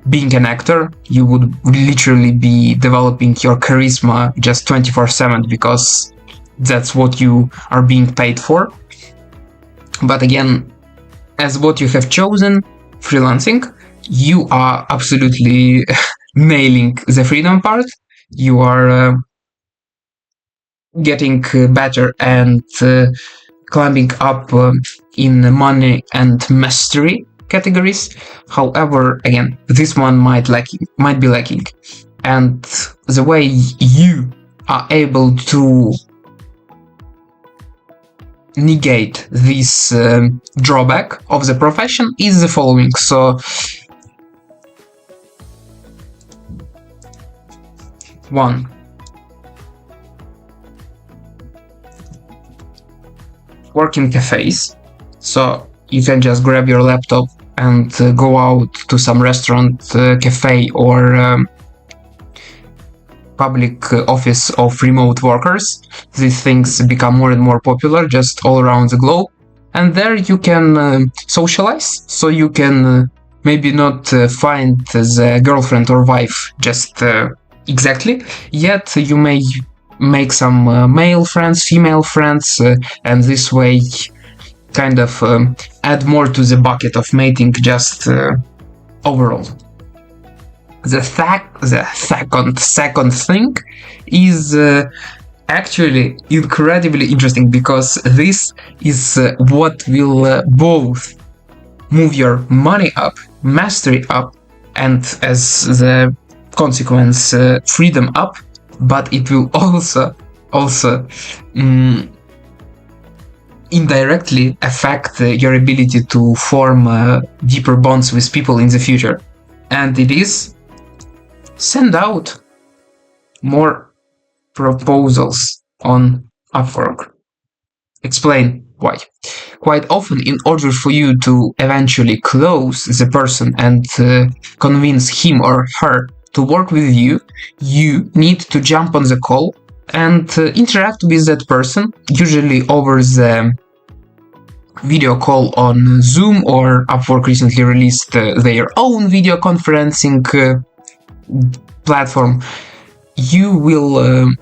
being an actor, you would literally be developing your charisma just 24/7, because that's what you are being paid for. But again, as what you have chosen, freelancing, you are absolutely nailing the freedom part. You are getting better and climbing up in money and mastery categories. However, again, this one might be lacking, and the way you are able to negate this drawback of the profession is the following. So, 1. Work in cafes. So you can just grab your laptop and go out to some restaurant, cafe, or public office of remote workers. These things become more and more popular just all around the globe. And there you can socialize. So you can maybe not find the girlfriend or wife just exactly, yet you may make some male friends, female friends, and this way kind of add more to the bucket of mating just overall. The second thing is actually incredibly interesting, because this is what will both move your money up, mastery up, and as the consequence freedom up, but it will also indirectly affect your ability to form deeper bonds with people in the future. And it is send out more proposals on Upwork. Explain why. Quite often, in order for you to eventually close the person and convince him or her to work with you, you need to jump on the call and interact with that person, usually over the video call on Zoom, or Upwork recently released their own video conferencing platform. You will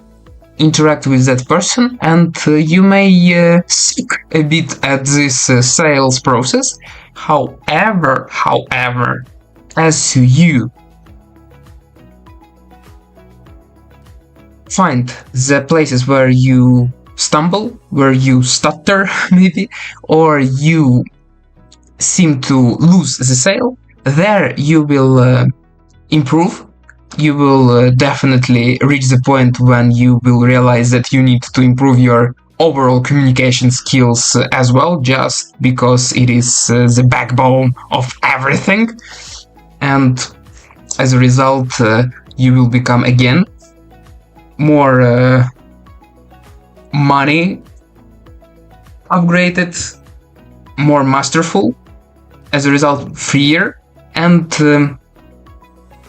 interact with that person, and you may seek a bit at this sales process. However, as you find the places where you stumble, where you stutter maybe, or you seem to lose the sale, there you will improve. You will definitely reach the point when you will realize that you need to improve your overall communication skills as well, just because it is the backbone of everything. And as a result, you will become again more money upgraded, more masterful, as a result freer, and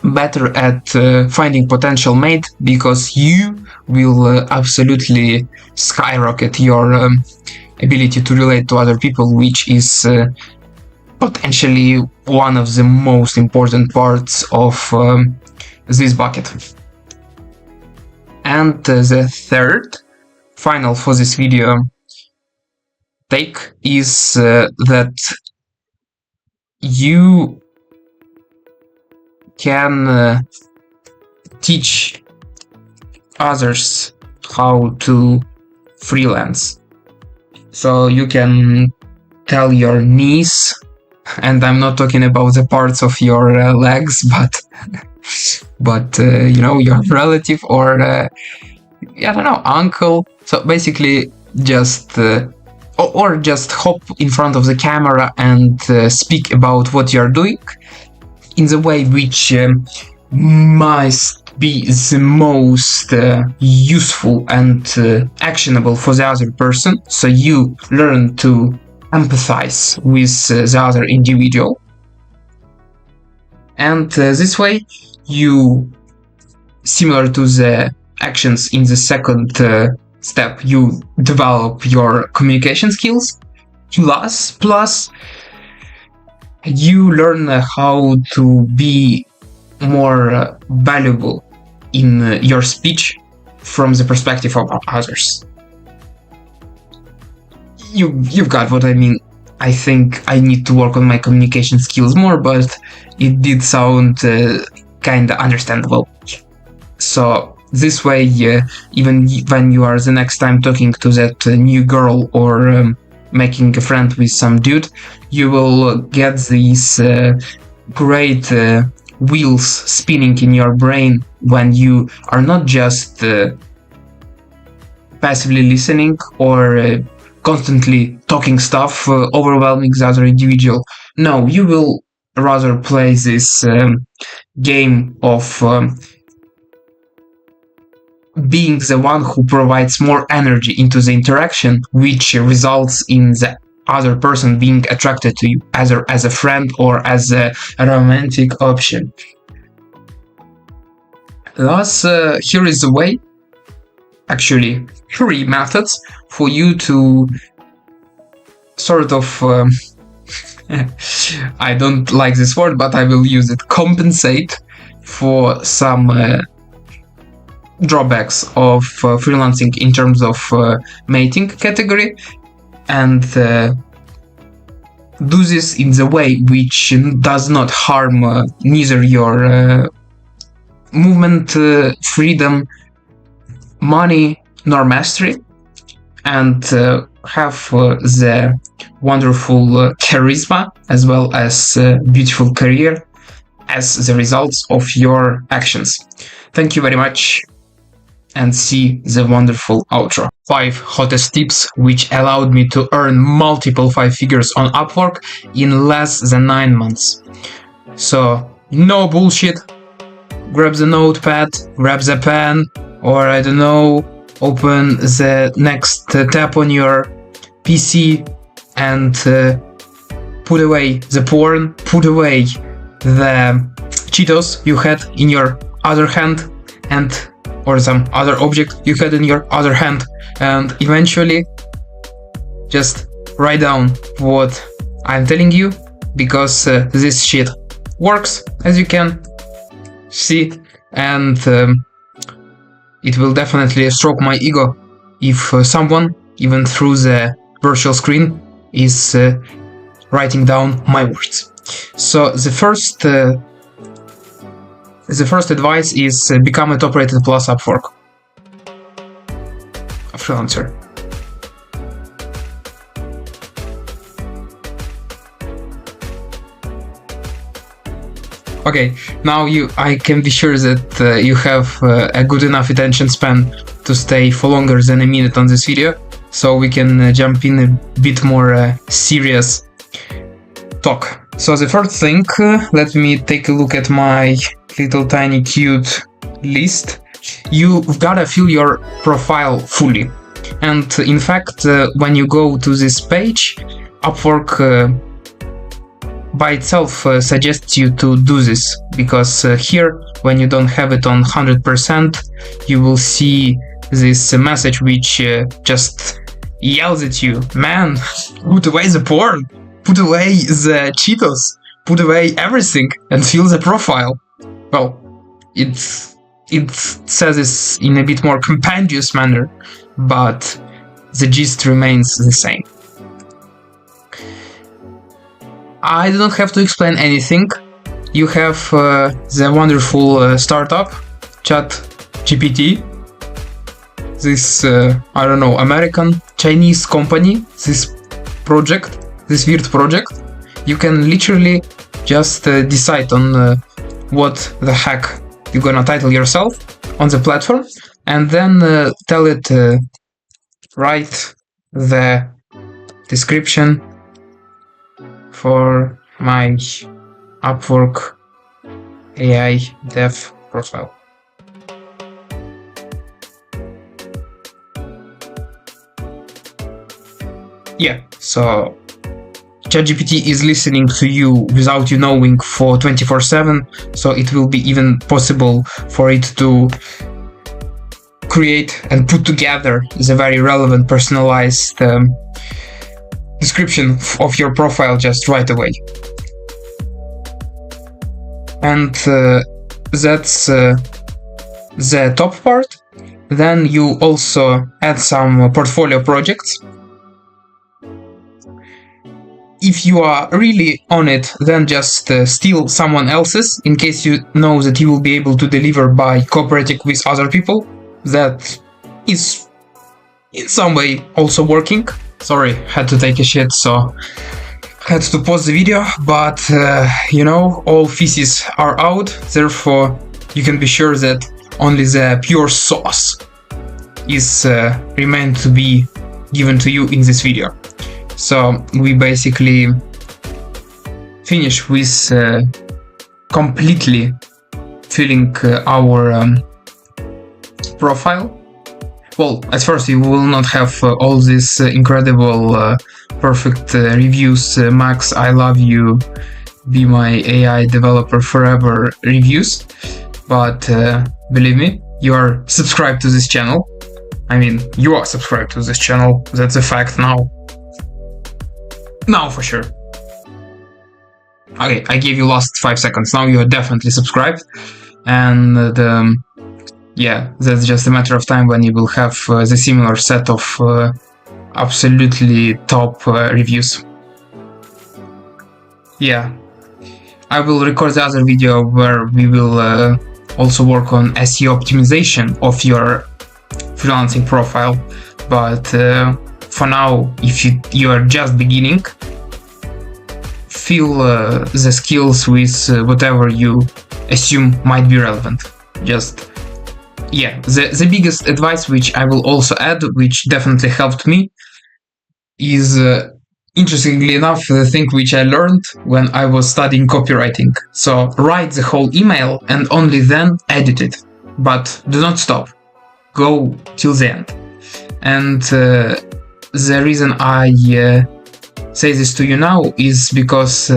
better at finding potential mate, because you will absolutely skyrocket your ability to relate to other people, which is potentially one of the most important parts of this bucket. And the third, final for this video take is that you can teach others how to freelance. So you can tell your niece, and I'm not talking about the parts of your legs, but you know, your relative or I don't know, uncle. So basically, just or just hop in front of the camera and speak about what you're doing in the way which must be the most useful and actionable for the other person. So you learn to empathize with the other individual, and this way you, similar to the actions in the second step, you develop your communication skills, plus you learn how to be more valuable in your speech from the perspective of others. You've got what I mean. I think I need to work on my communication skills more, but it did sound kinda understandable. So this way, even when you are the next time talking to that new girl or making a friend with some dude, you will get these great wheels spinning in your brain when you are not just passively listening or constantly talking stuff, overwhelming the other individual. No, you will rather play this game of being the one who provides more energy into the interaction, which results in the other person being attracted to you, either as a friend or as a romantic option. Thus, here is the way, actually 3 methods for you to sort of I don't like this word, but I will use it, compensate for some drawbacks of freelancing in terms of mating category, and do this in the way which does not harm neither your movement freedom, money, nor mastery, and have the wonderful charisma as well as beautiful career as the results of your actions. Thank you very much, and see the wonderful outro. 5 hottest tips which allowed me to earn multiple 5 figures on Upwork in less than 9 months. So, no bullshit. Grab the notepad, grab the pen, or I don't know, open the next tab on your PC and put away the porn, put away the Cheetos you had in your other hand, and or some other object you had in your other hand, and eventually just write down what I'm telling you, because this shit works, as you can see, and it will definitely stroke my ego if someone, even through the virtual screen, is writing down my words. So the first advice is become a top-rated plus Upwork freelancer. Okay, now I can be sure that you have a good enough attention span to stay for longer than a minute on this video, so we can jump in a bit more serious talk. So the first thing, let me take a look at my little tiny cute list. You've gotta fill your profile fully. And in fact, when you go to this page, Upwork by itself suggests you to do this, because here, when you don't have it on 100%, you will see this message which just yells at you, man, put away the porn, put away the Cheetos, put away everything and fill the profile. Well, it says this in a bit more compendious manner, but the gist remains the same. I don't have to explain anything. You have the wonderful startup, ChatGPT, this, I don't know, American, Chinese company, this weird project. You can literally just decide on what the heck you're gonna title yourself on the platform, and then tell it, write the description for my Upwork AI dev profile. Yeah, so ChatGPT is listening to you without you knowing for 24/7, so it will be even possible for it to create and put together the very relevant personalized description of your profile just right away. And that's the top part. Then you also add some portfolio projects. If you are really on it, then just steal someone else's in case you know that you will be able to deliver by cooperating with other people. That is in some way also working. Sorry, had to take a shit, so had to pause the video, but all feces are out, therefore you can be sure that only the pure sauce is remained to be given to you in this video. So we basically finish with completely filling our profile. Well, at first you will not have all these incredible perfect reviews, Max, I love you, be my AI developer forever reviews, but believe me, you are subscribed to this channel. I mean, you are subscribed to this channel, that's a fact now. Now for sure. Okay, I gave you last 5 seconds, now you are definitely subscribed, and yeah, that's just a matter of time when you will have the similar set of absolutely top reviews. Yeah, I will record the other video where we will also work on SEO optimization of your freelancing profile, but for now, if you are just beginning, fill the skills with whatever you assume might be relevant. Just yeah, the biggest advice which I will also add, which definitely helped me, is interestingly enough the thing which I learned when I was studying copywriting. So write the whole email and only then edit it, but do not stop, go till the end. And the reason I say this to you now is because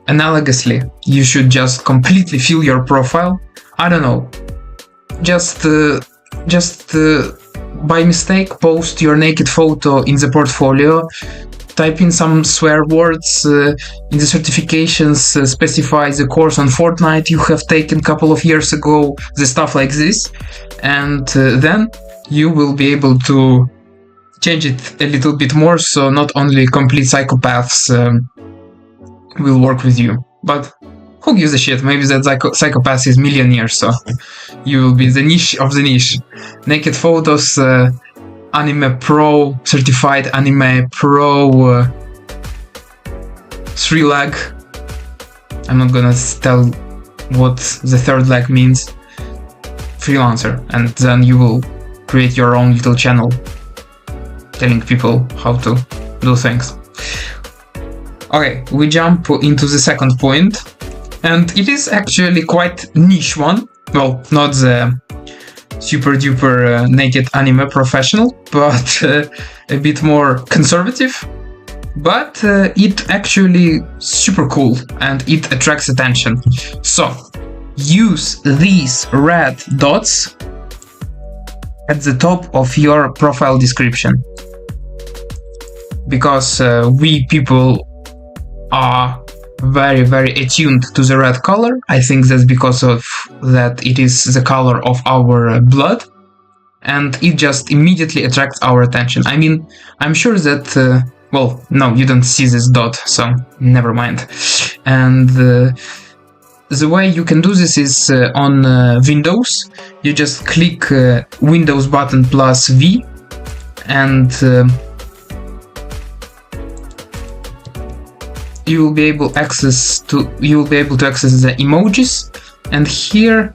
analogously you should just completely fill your profile. I don't know, just by mistake post your naked photo in the portfolio, type in some swear words in the certifications, specify the course on Fortnite you have taken a couple of years ago, the stuff like this, and then you will be able to change it a little bit more, so not only complete psychopaths will work with you, but who gives a shit? Maybe that psychopath is millionaire, so you will be the niche of the niche. Naked photos, anime pro, certified anime pro, 3 leg. I'm not gonna tell what the 3rd leg means. Freelancer, and then you will create your own little channel telling people how to do things. Okay, we jump into the second point, and it is actually quite niche one. Well, not the super duper naked anime professional, but a bit more conservative. But it actually super cool and it attracts attention. So use these red dots at the top of your profile description. because we people are very, very attuned to the red color. I think that's because of that it is the color of our blood, and it just immediately attracts our attention. I mean, I'm sure that well, no, you don't see this dot, so never mind. And the way you can do this is on Windows. You just click Windows button plus V, and you will be able to access the emojis. And here,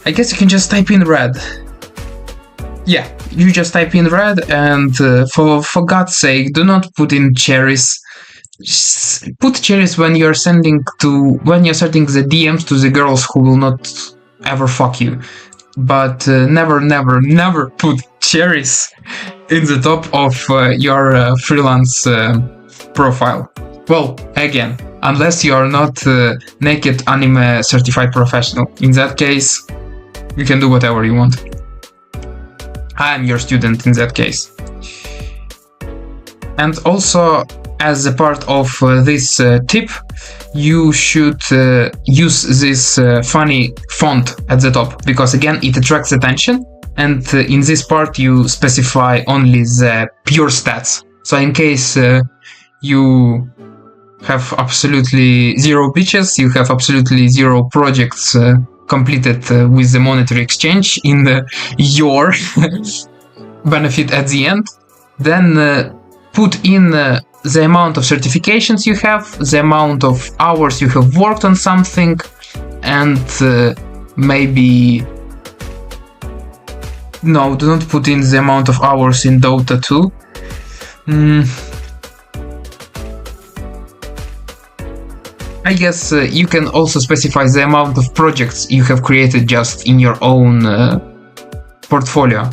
I guess you can just type in red. Yeah, you just type in red, and for God's sake, do not put in cherries. Put cherries when you're sending the DMs to the girls who will not ever fuck you. But never put cherries in the top of your freelance profile. Well, again, unless you are not naked anime certified professional. In that case, you can do whatever you want. I am your student in that case. And also, as a part of this tip, you should use this funny font at the top, because again, it attracts attention, and in this part you specify only the pure stats. So in case you have absolutely 0 bitches, you have absolutely 0 projects completed with the monetary exchange in your benefit at the end, then put in the amount of certifications you have, the amount of hours you have worked on something, and maybe... No, do not put in the amount of hours in Dota 2. I guess you can also specify the amount of projects you have created just in your own portfolio.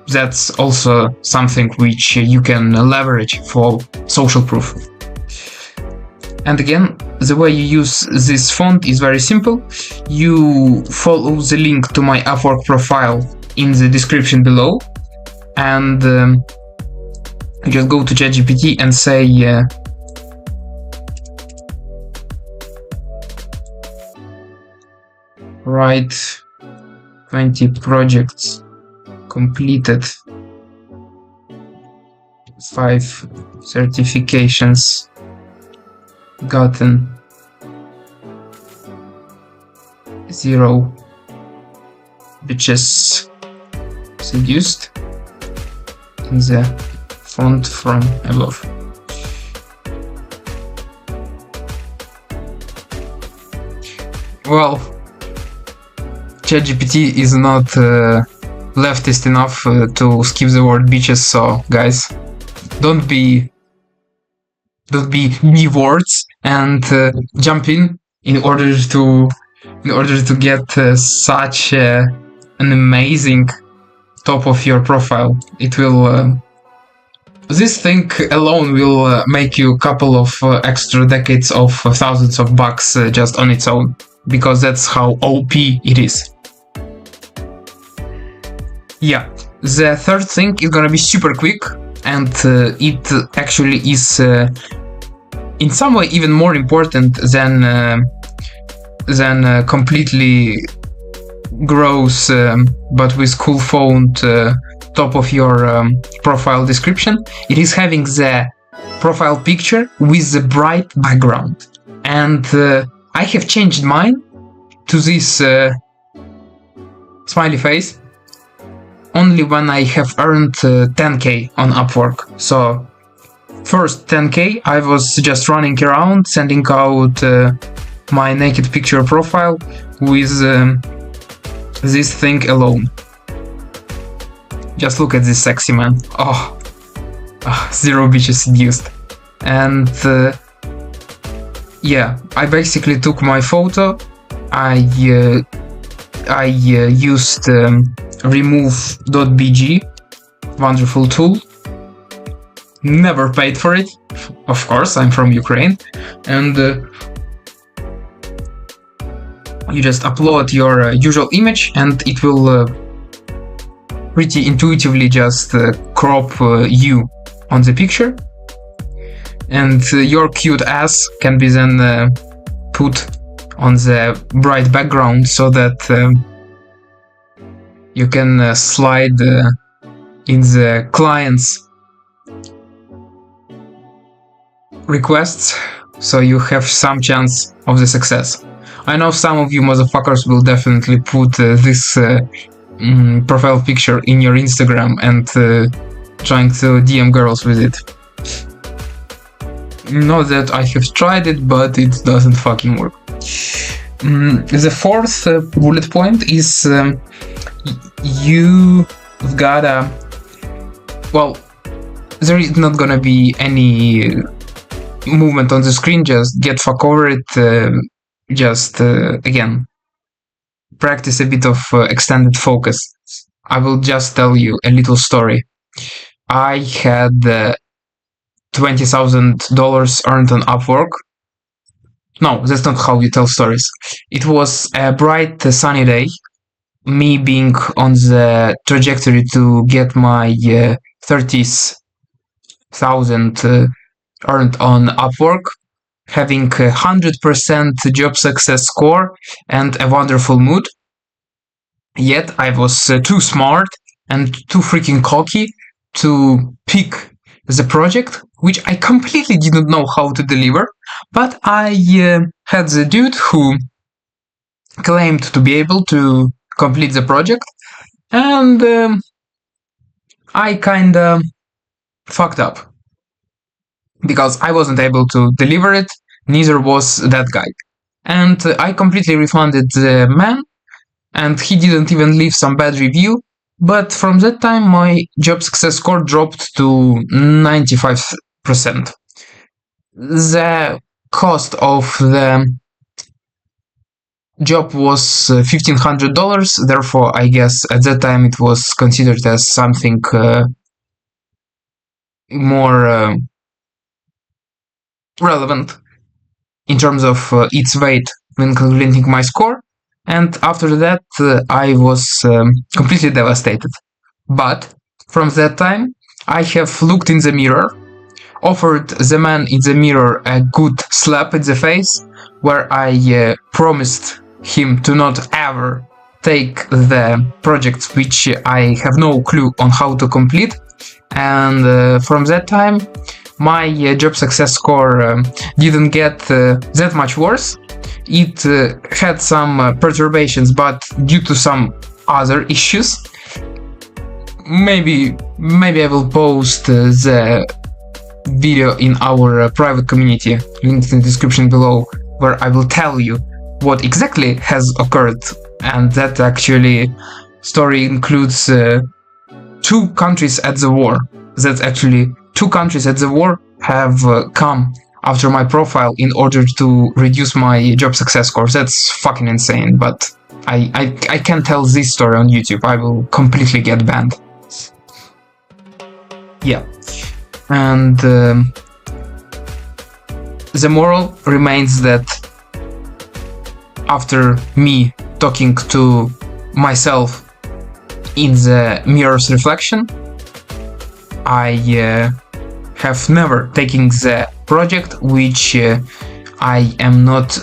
That's also something which you can leverage for social proof. And again, the way you use this font is very simple. You follow the link to my Upwork profile in the description below, and you just go to ChatGPT and say write 20 projects completed, 5 certifications gotten, 0 bitches seduced, in the font from above. Well, ChatGPT is not leftist enough to skip the word bitches, so guys, don't be words and jump in order to get such an amazing top of your profile. It will this thing alone will make you a couple of extra decades of thousands of bucks just on its own, because that's how OP it is. Yeah, the third thing is gonna be super quick, and it actually is in some way even more important than completely gross but with cool font top of your profile description. It is having the profile picture with the bright background, and I have changed mine to this smiley face only when I have earned 10k on Upwork. So first 10k I was just running around sending out my naked picture profile with this thing alone. Just look at this sexy man. Oh, 0 bitches seduced. And yeah, I basically took my photo, I used remove.bg, wonderful tool, never paid for it, of course, I'm from Ukraine, and you just upload your usual image, and it will pretty intuitively just crop you on the picture, and your cute ass can be then put on the bright background so that you can slide in the client's requests, so you have some chance of the success. I know some of you motherfuckers will definitely put this profile picture in your Instagram and trying to DM girls with it. Not that I have tried it, but it doesn't fucking work. The fourth bullet point is you've gotta... Well, there is not gonna be any movement on the screen, just get fuck over it. Again, practice a bit of extended focus. I will just tell you a little story. I had $20,000 earned on Upwork. No, that's not how you tell stories. It was a bright sunny day, me being on the trajectory to get my 30,000 earned on Upwork, having 100% job success score and a wonderful mood. Yet I was too smart and too freaking cocky to pick the project, which I completely didn't know how to deliver, but I had the dude who claimed to be able to complete the project, and I kinda fucked up because I wasn't able to deliver it, neither was that guy. And I completely refunded the man, and he didn't even leave some bad review. But from that time, my job success score dropped to 95%. The cost of the job was $1,500, therefore I guess at that time it was considered as something more relevant in terms of its weight when calculating my score. And after that, I was completely devastated. But from that time, I have looked in the mirror, offered the man in the mirror a good slap in the face, where I promised him to not ever take the projects which I have no clue on how to complete. And from that time, my job success score didn't get that much worse. It had some perturbations, but due to some other issues. Maybe I will post the video in our private community, linked in the description below, where I will tell you what exactly has occurred. And that actually story includes 2 countries at the war. That actually 2 countries at the war have come after my profile in order to reduce my job success score. That's fucking insane, but I can't tell this story on YouTube. I will completely get banned. Yeah. And the moral remains that after me talking to myself in the mirror's reflection, I have never taken the project which I am not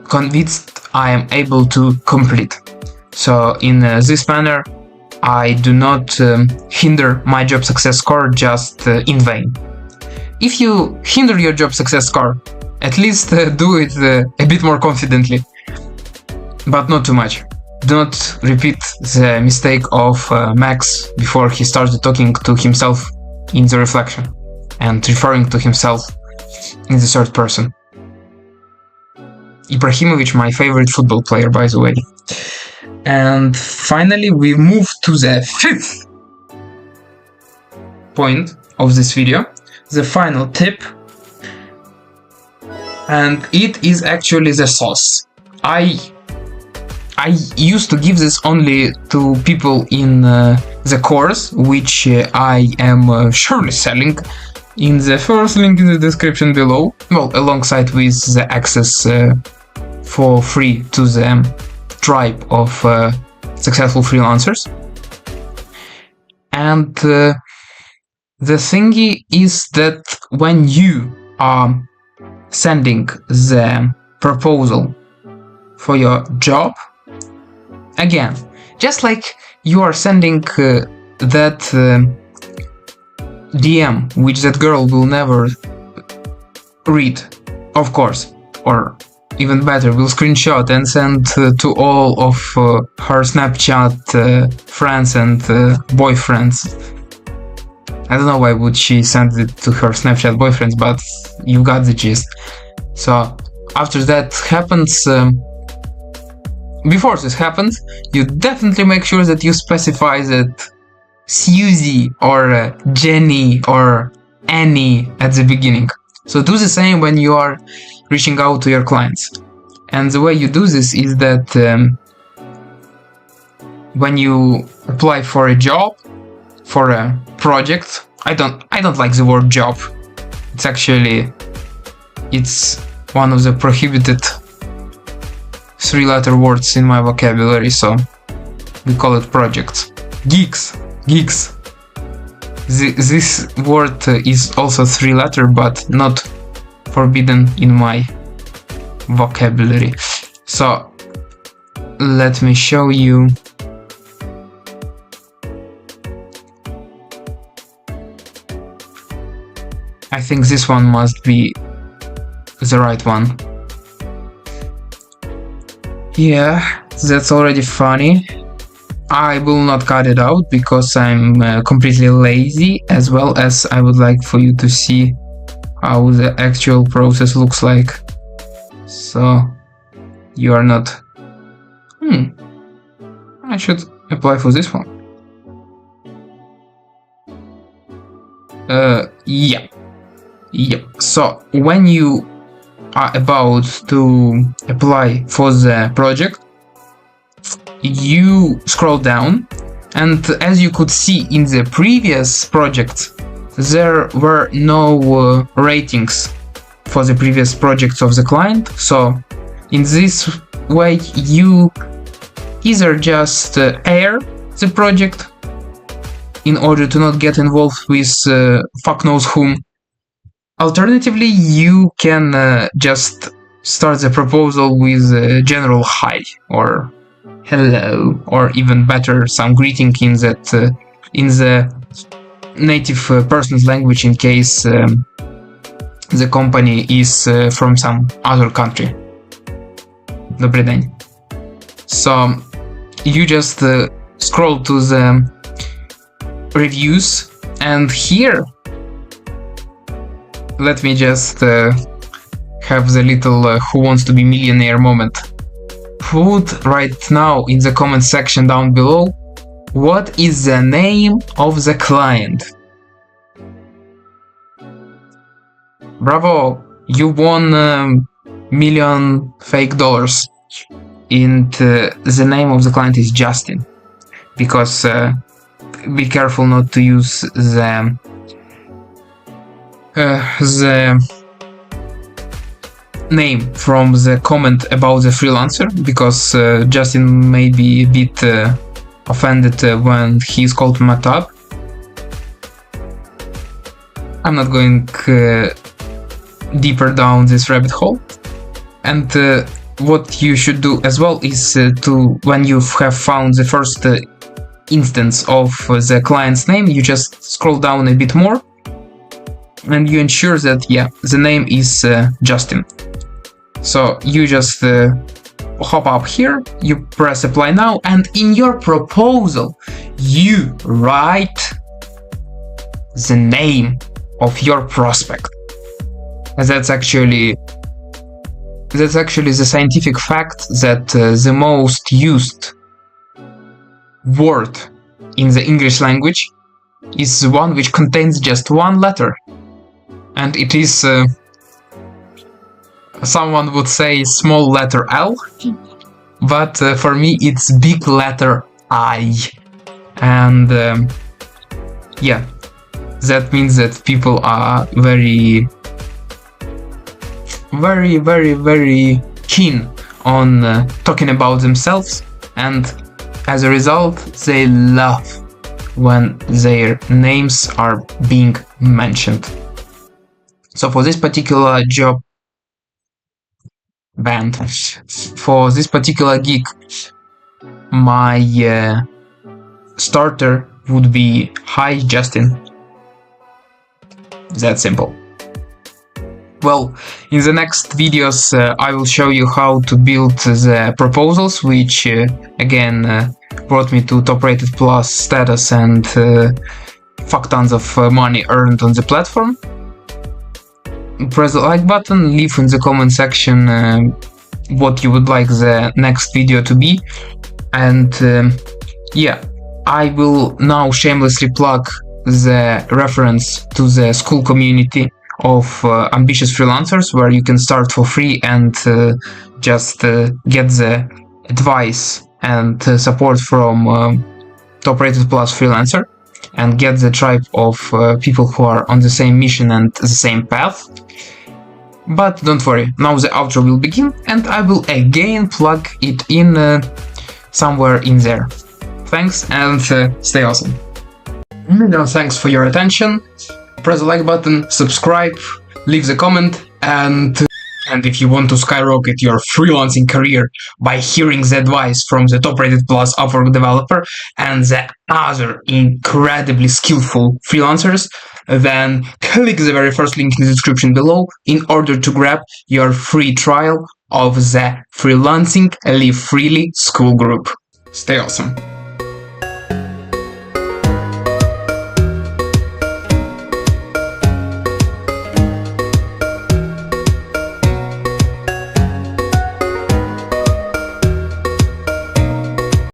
convinced I am able to complete. So in this manner, I do not hinder my job success score just in vain. If you hinder your job success score, at least do it a bit more confidently, but not too much. Do not repeat the mistake of Max before he started talking to himself in the reflection and referring to himself in the third person. Ibrahimovic, my favorite football player, by the way. And finally, we move to the 5th point of this video, the final tip, and it is actually the sauce. I used to give this only to people in the course, which I am surely selling in the first link in the description below, well, alongside with the access for free to the tribe of successful freelancers. And the thingy is that when you are sending the proposal for your job, again, just like you are sending that DM, which that girl will never read, of course, or even better, will screenshot and send to all of her Snapchat friends and boyfriends. I don't know why would she send it to her Snapchat boyfriends, but you got the gist. So after that happens, before this happens, you definitely make sure that you specify that Susie or Jenny or Annie at the beginning. So do the same when you are reaching out to your clients. And the way you do this is that when you apply for a job, for a project, I don't like the word job. It's one of the prohibited 3-letter words in my vocabulary, so we call it projects. Gigs. This word is also 3-letter, but not forbidden in my vocabulary. So let me show you. I think this one must be the right one. Yeah, that's already funny. I will not cut it out because I'm completely lazy, as well as I would like for you to see how the actual process looks like. So you are not... I should apply for this one. Yeah. So when you are about to apply for the project, you scroll down, and as you could see in the previous projects, there were no ratings for the previous projects of the client. So in this way, you either just air the project in order to not get involved with fuck knows whom. Alternatively, you can just start the proposal with a general hi or hello, or even better, some greeting in the native person's language, in case the company is from some other country. Dobry dzień. So you just scroll to the reviews, and here let me just have the little who wants to be millionaire moment. Put right now in the comment section down below what is the name of the client. Bravo, you won million fake dollars. And the name of the client is Justin, because be careful not to use the name from the comment about the freelancer, because Justin may be a bit offended when he's called Matab. I'm not going deeper down this rabbit hole. And what you should do as well is to, when you have found the first instance of the client's name, you just scroll down a bit more and you ensure that, yeah, the name is Justin. So you just hop up here, you press apply now, and in your proposal you write the name of your prospect. That's actually the scientific fact that the most used word in the English language is the one which contains just one letter, and it is someone would say small letter L, but for me it's big letter I. And yeah, that means that people are very keen on talking about themselves, and as a result they love when their names are being mentioned. So for this particular job band, for this particular gig, my starter would be "Hi Justin." That simple. Well, in the next videos I will show you how to build the proposals, which again brought me to top rated plus status and fuck tons of money earned on the platform. Press the like button, leave in the comment section what you would like the next video to be, and yeah, I will now shamelessly plug the reference to the school community of ambitious freelancers, where you can start for free and just get the advice and support from top rated plus freelancer, and get the tribe of people who are on the same mission and the same path. But don't worry, now the outro will begin, and I will again plug it in somewhere in there. Thanks, and stay awesome. Thanks for your attention. Press the like button, subscribe, leave the comment, and if you want to skyrocket your freelancing career by hearing the advice from the top rated plus Upwork developer and the other incredibly skillful freelancers, then click the very first link in the description below in order to grab your free trial of the Freelancing Live Freely school group. Stay awesome.